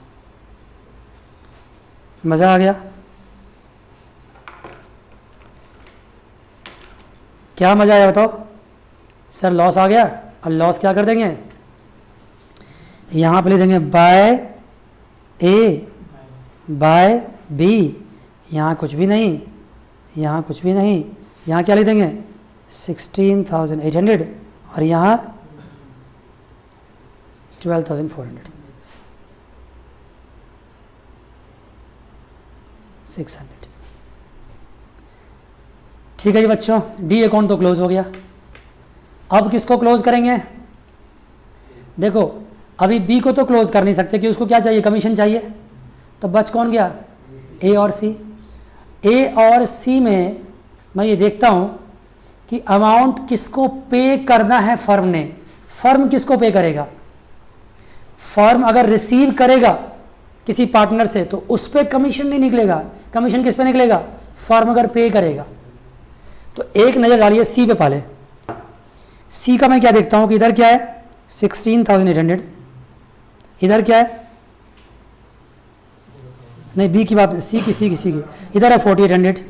मज़ा आ गया? क्या मज़ा आया बताओ? सर लॉस आ गया। और लॉस क्या कर देंगे? यहाँ पे ले देंगे बाय ए बाय बी। यहाँ कुछ भी नहीं, यहाँ कुछ भी नहीं। यहाँ क्या ले देंगे? 16,800 और यहाँ 12,400। 600। ठीक है जी बच्चों, डी अकाउंट तो क्लोज हो गया। अब किसको क्लोज करेंगे? देखो, अभी बी को तो क्लोज कर नहीं सकते कि उसको क्या चाहिए? कमीशन चाहिए। तो बच कौन गया? ए और सी। ए और सी में मैं ये देखता हूं कि अमाउंट किसको पे करना है फर्म ने। फर्म किसको पे करेगा? फर्म अगर रिसीव करेगा किसी पार्टनर से तो उस पर कमीशन नहीं निकलेगा। कमीशन किस पे निकलेगा? फर्म अगर पे करेगा। तो एक नज़र डालिए सी पे पहले। सी का मैं क्या देखता हूं कि इधर क्या है? 16,800। इधर क्या है? नहीं, बी की बात, सी की इधर है 4,800।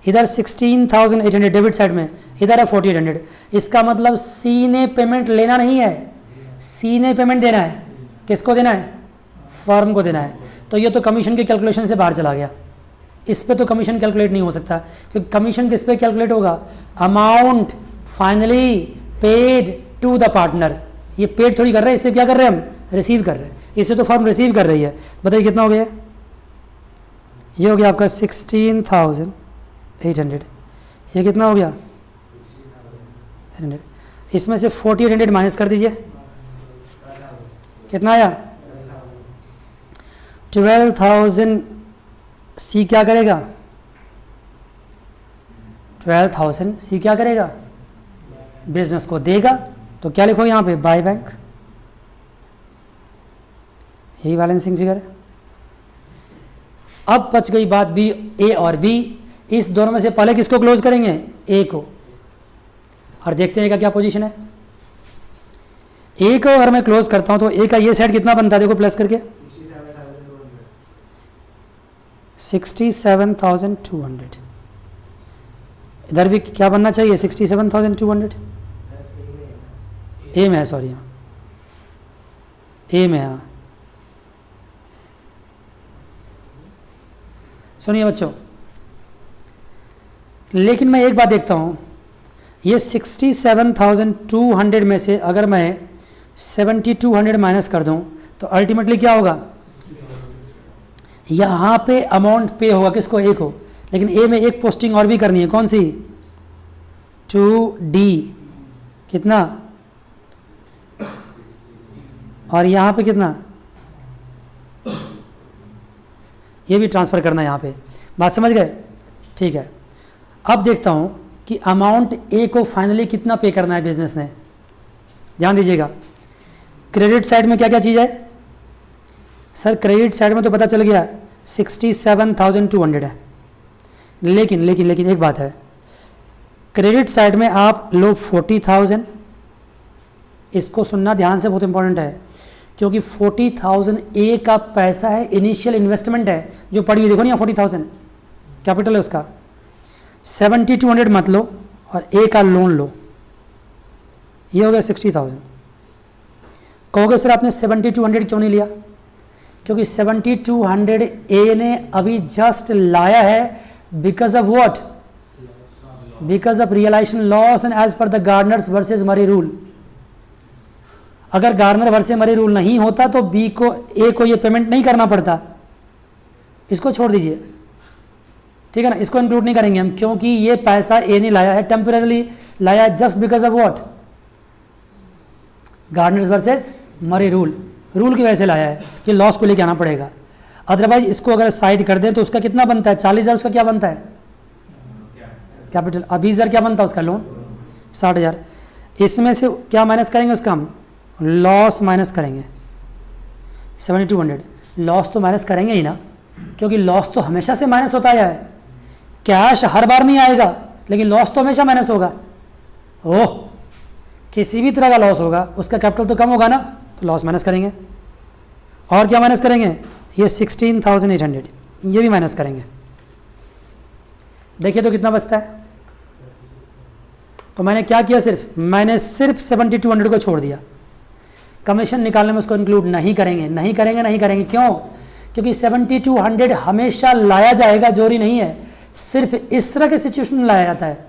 इधर 16,800 डेबिट साइड में, इधर है 4,800। इसका मतलब सी ने पेमेंट लेना नहीं है, सी ने पेमेंट देना है। किसको देना है? फर्म को देना है। तो ये तो कमीशन के कैलकुलेशन से बाहर चला गया। इस पे तो कमीशन कैलकुलेट नहीं हो सकता, क्योंकि कमीशन किस पे कैलकुलेट होगा? Amount finally paid to the partner. ये पेड थोड़ी कर रहे हैं, इससे क्या कर रहे हैं हम? रिसीव कर रहे हैं। इससे तो फर्म रिसीव कर रही है। बताइए कितना हो गया? ये हो गया आपका 16,800। ये कितना हो गया? 800। इसमें से 4,800 माइनस कर दीजिए, कितना आया? 12,000। सी क्या करेगा? 12,000 सी क्या करेगा? बिजनेस को देगा। तो क्या लिखो यहाँ पे? By bank. यही बैलेंसिंग फिगर है। अब बच गई बात बी, ए और बी। इस दोनों में से पहले किसको क्लोज करेंगे? ए को। और देखते हैं का क्या पोजीशन है। ए को अगर मैं क्लोज करता हूं तो ए का ये साइड कितना बनता है? देखो प्लस करके 67,200। इधर भी क्या बनना चाहिए 67,200 ए में है, सॉरी हाँ ए में, हाँ सुनिए बच्चों, लेकिन मैं एक बात देखता हूँ, ये 67,200 में से अगर मैं 7,200 माइनस कर दूँ तो अल्टीमेटली क्या होगा, यहाँ पे अमाउंट पे होगा किसको, ए को, लेकिन ए में एक पोस्टिंग और भी करनी है, कौन सी, 2D कितना, और यहाँ पे कितना, ये भी ट्रांसफ़र करना है यहाँ पे, बात समझ गए, ठीक है। अब देखता हूँ कि अमाउंट ए को फाइनली कितना पे करना है बिजनेस ने, ध्यान दीजिएगा। क्रेडिट साइड में क्या क्या चीज़ है सर, क्रेडिट साइड में तो पता चल गया 67,200 है, लेकिन लेकिन लेकिन एक बात है, क्रेडिट साइड में आप लो 40,000, इसको सुनना ध्यान से, बहुत इंपॉर्टेंट है, क्योंकि 40,000 ए का पैसा है, इनिशियल इन्वेस्टमेंट है जो पड़ी हुई, देखो नहीं 40,000 कैपिटल है उसका। 7,200 मत लो और ए का लोन लो, ये हो गया 60,000। कहोगे सर आपने 7,200 क्यों नहीं लिया, क्योंकि 7,200 ए ने अभी जस्ट लाया है, because of what, because of realisation loss and as per the Gardner's versus Murray rule. अगर गार्डनर वर्सेस मरी रूल नहीं होता तो बी को, ए को ये पेमेंट नहीं करना पड़ता, इसको छोड़ दीजिए, ठीक है ना, इसको इंक्लूड नहीं करेंगे हम, क्योंकि ये पैसा ए ने लाया है, टेम्पररी लाया है, just because of what, Gardner's versus Murray rule, rule की वजह से लाया है कि लॉस को लेके आना पड़ेगा। अदरवाइज इसको अगर साइड कर दें तो उसका कितना बनता है, 40,000 उसका क्या बनता है कैपिटल, अब 20,000 क्या बनता है उसका लोन, 60,000। इसमें से क्या माइनस करेंगे उसका हम, लॉस माइनस करेंगे, 7,200 लॉस तो माइनस करेंगे ही ना, क्योंकि लॉस तो हमेशा से माइनस होता आया है, कैश हर बार नहीं आएगा, लेकिन लॉस तो हमेशा माइनस होगा। ओह, किसी भी तरह का लॉस होगा उसका कैपिटल तो कम होगा ना, तो लॉस माइनस करेंगे। और क्या माइनस करेंगे, ये 16,800 ये भी माइनस करेंगे। देखिए तो कितना बचता है, तो मैंने क्या किया, मैंने सिर्फ 7,200 को छोड़ दिया, कमीशन निकालने में उसको इंक्लूड नहीं करेंगे, नहीं करेंगे, नहीं करेंगे, क्यों, क्योंकि 7,200 हमेशा लाया जाएगा, जोरी नहीं है, सिर्फ इस तरह के सिचुएशन में लाया जाता है,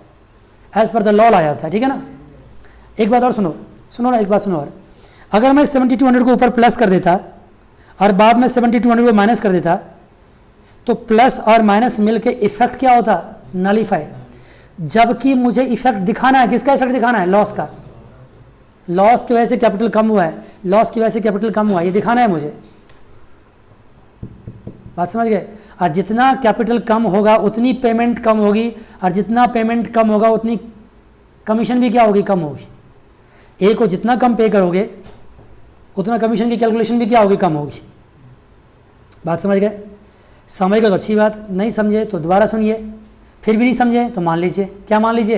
एज पर द लॉ लाया जाता है, ठीक है ना। एक बात और सुनो, सुनो ना, एक बात सुनो और, अगर मैं 7,200 को ऊपर प्लस कर देता और बाद में 7,200 को माइनस कर देता, तो प्लस और माइनस मिलके इफेक्ट क्या होता, नलीफाई, जबकि मुझे इफेक्ट दिखाना है, किसका इफेक्ट दिखाना है, लॉस का, लॉस की वजह से कैपिटल कम हुआ है, लॉस की वजह से कैपिटल कम हुआ है, ये दिखाना है मुझे, बात समझ गए। और जितना कैपिटल कम होगा उतनी पेमेंट कम होगी, और जितना पेमेंट कम होगा उतनी कमीशन भी क्या होगी, कम होगी। ए को जितना कम पे करोगे उतना कमीशन की कैलकुलेशन भी क्या होगी, कम होगी। बात समझ गए, समझ गए तो अच्छी बात, नहीं समझे तो दोबारा सुनिए, फिर भी नहीं समझे तो मान लीजिए, क्या मान लीजिए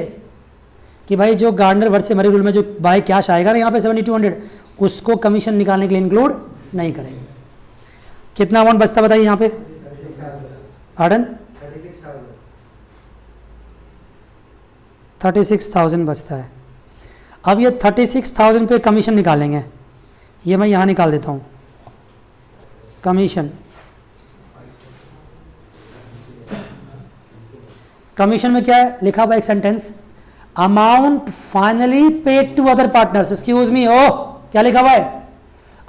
कि भाई जो गार्डनर वर्सेस मरी रूल में जो बाय कैश आएगा ना यहाँ पे 7,200, उसको कमीशन निकालने के लिए इंक्लूड नहीं करेंगे। कितना अमाउंट बचता बताइए यहाँ पे, पार्डन 36,000 बचता है। अब ये 36,000 पे कमीशन निकालेंगे, ये मैं यहाँ निकाल देता हूँ, कमीशन, कमीशन में क्या है लिखा हुआ, एक sentence, amount finally paid to other partners, excuse me, ओ क्या लिखा हुआ है,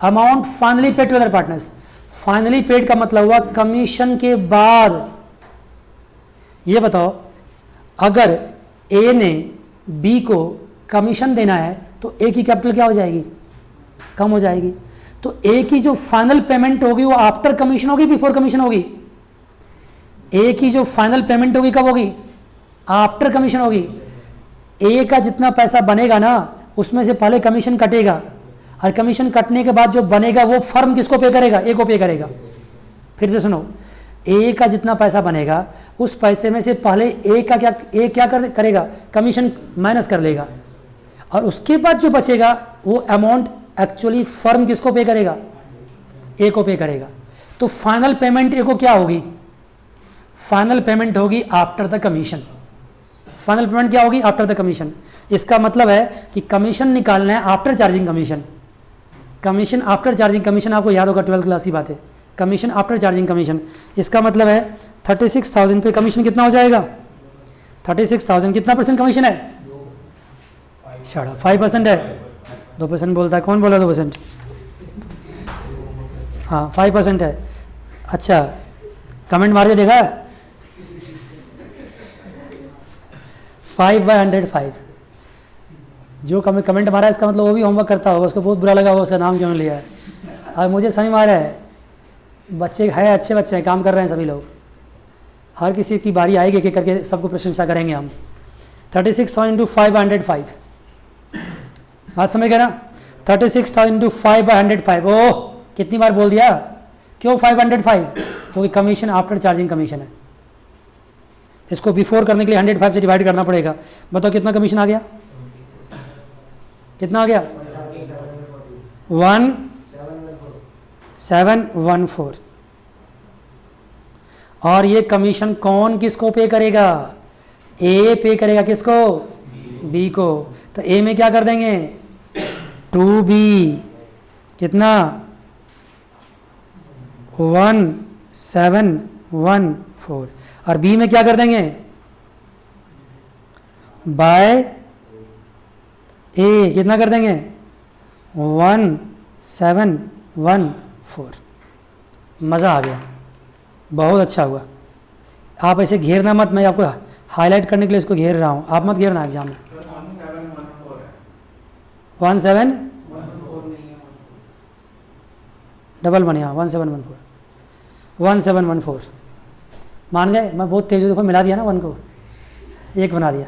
amount finally paid to other partners. Finally paid का मतलब हुआ कमीशन के बाद। ये बताओ, अगर ए ने बी को कमीशन देना है तो ए की कैपिटल क्या हो जाएगी, कम हो जाएगी। तो ए की जो फाइनल पेमेंट होगी वो आफ्टर कमीशन होगी, बिफोर कमीशन होगी। ए की जो फाइनल पेमेंट होगी कब होगी, आफ्टर कमीशन होगी। ए का जितना पैसा बनेगा ना उसमें से पहले कमीशन कटेगा, और कमीशन कटने के बाद जो बनेगा वो फर्म किसको पे करेगा, ए को पे करेगा। फिर से सुनो, ए का जितना पैसा बनेगा उस पैसे में से पहले ए क्या करेगा, कमीशन माइनस कर लेगा, और उसके बाद जो बचेगा वो अमाउंट एक्चुअली फर्म किसको पे करेगा, ए को पे करेगा। तो फाइनल पेमेंट ए को क्या होगी, फाइनल पेमेंट होगी after the commission. Final payment क्या होगी? After the commission. इसका मतलब है कि कमीशन निकालना है after charging commission. Commission after charging commission आपको याद होगा 12th क्लास की बात है। कमीशन आफ्टर चार्जिंग कमीशन, इसका मतलब है 36,000 पे कमीशन कितना हो जाएगा? 36,000 कितना परसेंट कमीशन है? 5% है। 2% बोलता है, कौन बोला 2%? हाँ 5% है। अच्छा कमेंट मार के देखा 5/105। जो कमेंट मारा है इसका मतलब वो भी होमवर्क करता होगा, उसको बहुत बुरा लगा होगा, उसका नाम क्यों नहीं लिया है। और मुझे समझ में आ रहा है, बच्चे है, अच्छे बच्चे हैं, काम कर रहे हैं सभी लोग। हर किसी की बारी आएगी एक एक करके सबको प्रशंसा करेंगे हम। 36,000 × 5/105, बात समझ गए ना? 36,000 × 5/105। ओह कितनी बार बोल दिया? क्यों 5/105? क्योंकि कमीशन आफ्टर चार्जिंग कमीशन है। इसको बिफोर करने के लिए 105 से डिवाइड करना पड़ेगा। बताओ कितना कमीशन आ गया? कितना आ गया? 1714। और ये कमीशन कौन किसको पे करेगा? ए पे करेगा किसको? बी को। तो ए में क्या कर देंगे? 2B कितना? 1714। और बी में क्या कर देंगे? बाय ए कितना कर देंगे? 1714। मज़ा आ गया, बहुत अच्छा हुआ। आप ऐसे घेरना मत, मैं आपको हाईलाइट करने के लिए इसको घेर रहा हूँ, आप मत घेरना एग्जाम में। 1714 मान गए? मैं बहुत तेज देखो, मिला दिया ना 1 को, 1 बना दिया,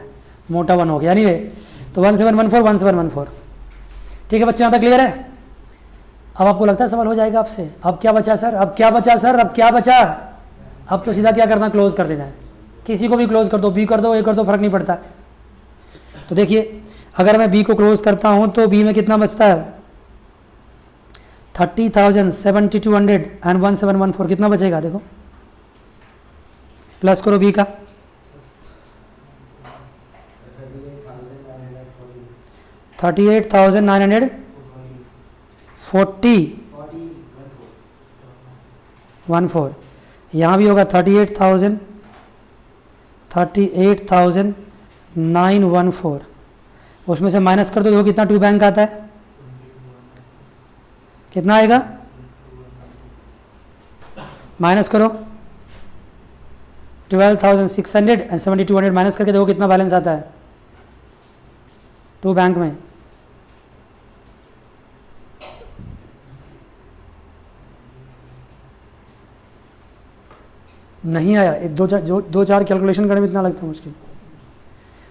मोटा 1 हो गया। नहीं वे तो 1714। ठीक है बच्चे, यहाँ तक क्लियर है? अब आपको लगता है सवाल हो जाएगा आपसे, अब क्या बचा सर, अब क्या बचा सर, अब क्या बचा? अब तो सीधा क्या करना, क्लोज कर देना है। किसी को भी क्लोज कर दो, बी कर दो, ए कर दो, फर्क नहीं पड़ता। तो देखिए अगर मैं बी को क्लोज करता हूं तो बी में कितना बचता है? 30,000, 7,200 एंड 1714 कितना बचेगा? देखो प्लस करो बी का, 38,914। यहाँ भी होगा 38,914। उसमें से माइनस कर दो, देखो कितना 2 बैंक आता है, कितना आएगा? माइनस करो 12,600 एंड 7,200 माइनस करके देखो कितना बैलेंस आता है 2 बैंक में। नहीं आया, दो चार कैलकुलेशन करने में इतना लगता है मुश्किल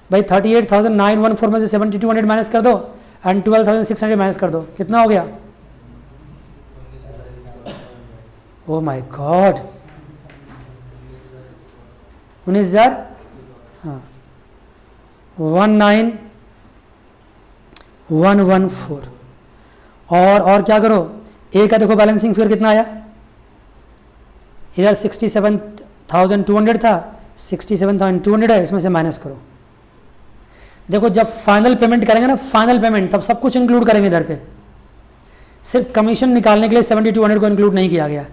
भाई। 38,914 में से 7,200 माइनस कर दो एंड 12,600 माइनस कर दो, कितना हो गया? Oh my God, 19,000। हाँ 19,114। और क्या करो, ए का देखो बैलेंसिंग फिर कितना आया? इधर 67,200 था, 67,200 है, इसमें से माइनस करो। देखो जब फाइनल पेमेंट करेंगे ना, फाइनल पेमेंट, तब सब कुछ इंक्लूड करेंगे इधर पे। सिर्फ कमीशन निकालने के लिए 7,200 को इंक्लूड नहीं किया गया।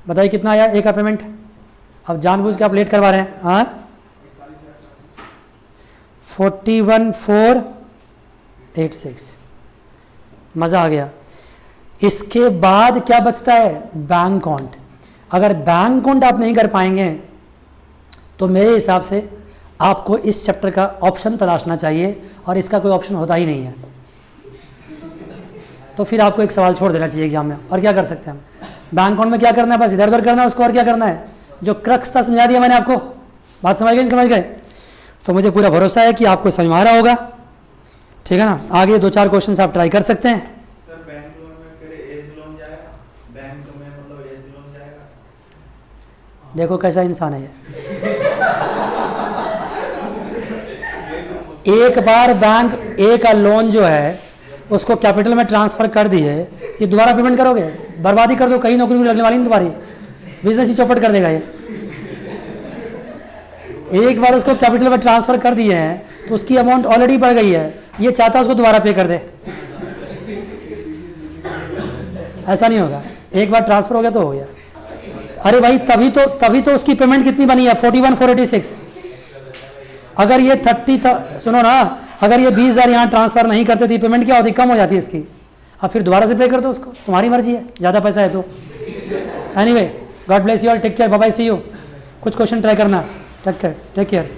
बताइए कितना आया ए का पेमेंट? अब जानबूझ के आप लेट करवा रहे हैं। हाँ 41,486। मज़ा आ गया। इसके बाद क्या बचता है? Bank account. अगर बैंक अकाउंट आप नहीं कर पाएंगे तो मेरे हिसाब से आपको इस चैप्टर का ऑप्शन तलाशना चाहिए, और इसका कोई ऑप्शन होता ही नहीं है। तो फिर आपको एक सवाल छोड़ देना चाहिए एग्जाम में। और क्या कर सकते हैं हम? बैंक अकाउंट में क्या करना है? बस इधर उधर करना है उसको, और क्या करना है? जो क्रक्स था समझा दिया मैंने आपको। बात समझ गए? नहीं समझ गए? तो मुझे पूरा भरोसा है कि आपको समझ में आ रहा होगा। ठीक है ना? आगे 2-4 क्वेश्चन आप ट्राई कर सकते हैं। देखो कैसा इंसान है ये। एक बार बैंक ए का लोन जो है उसको कैपिटल में ट्रांसफर कर दिए, ये दोबारा पेमेंट करोगे? बर्बादी कर दो, कहीं नौकरी लगने वाली नहीं तुम्हारी, बिजनेस ही चौपट कर देगा ये। एक बार उसको कैपिटल में ट्रांसफर कर दिए हैं तो उसकी अमाउंट ऑलरेडी बढ़ गई है, ये चाहता है उसको दोबारा पे कर दे। ऐसा नहीं होगा, एक बार ट्रांसफर हो गया तो हो गया। अरे भाई तभी तो उसकी पेमेंट कितनी बनी है 41,486। अगर ये 30 सुनो ना, अगर ये 20,000 यहाँ ट्रांसफर नहीं करते थी पेमेंट क्या होती, कम हो जाती है इसकी। अब फिर दोबारा से पे कर दो उसको, तुम्हारी मर्जी है, ज़्यादा पैसा है तो। Anyway, God bless you all, take care, bye bye, see you. कुछ क्वेश्चन ट्राई करना, टेक केयर।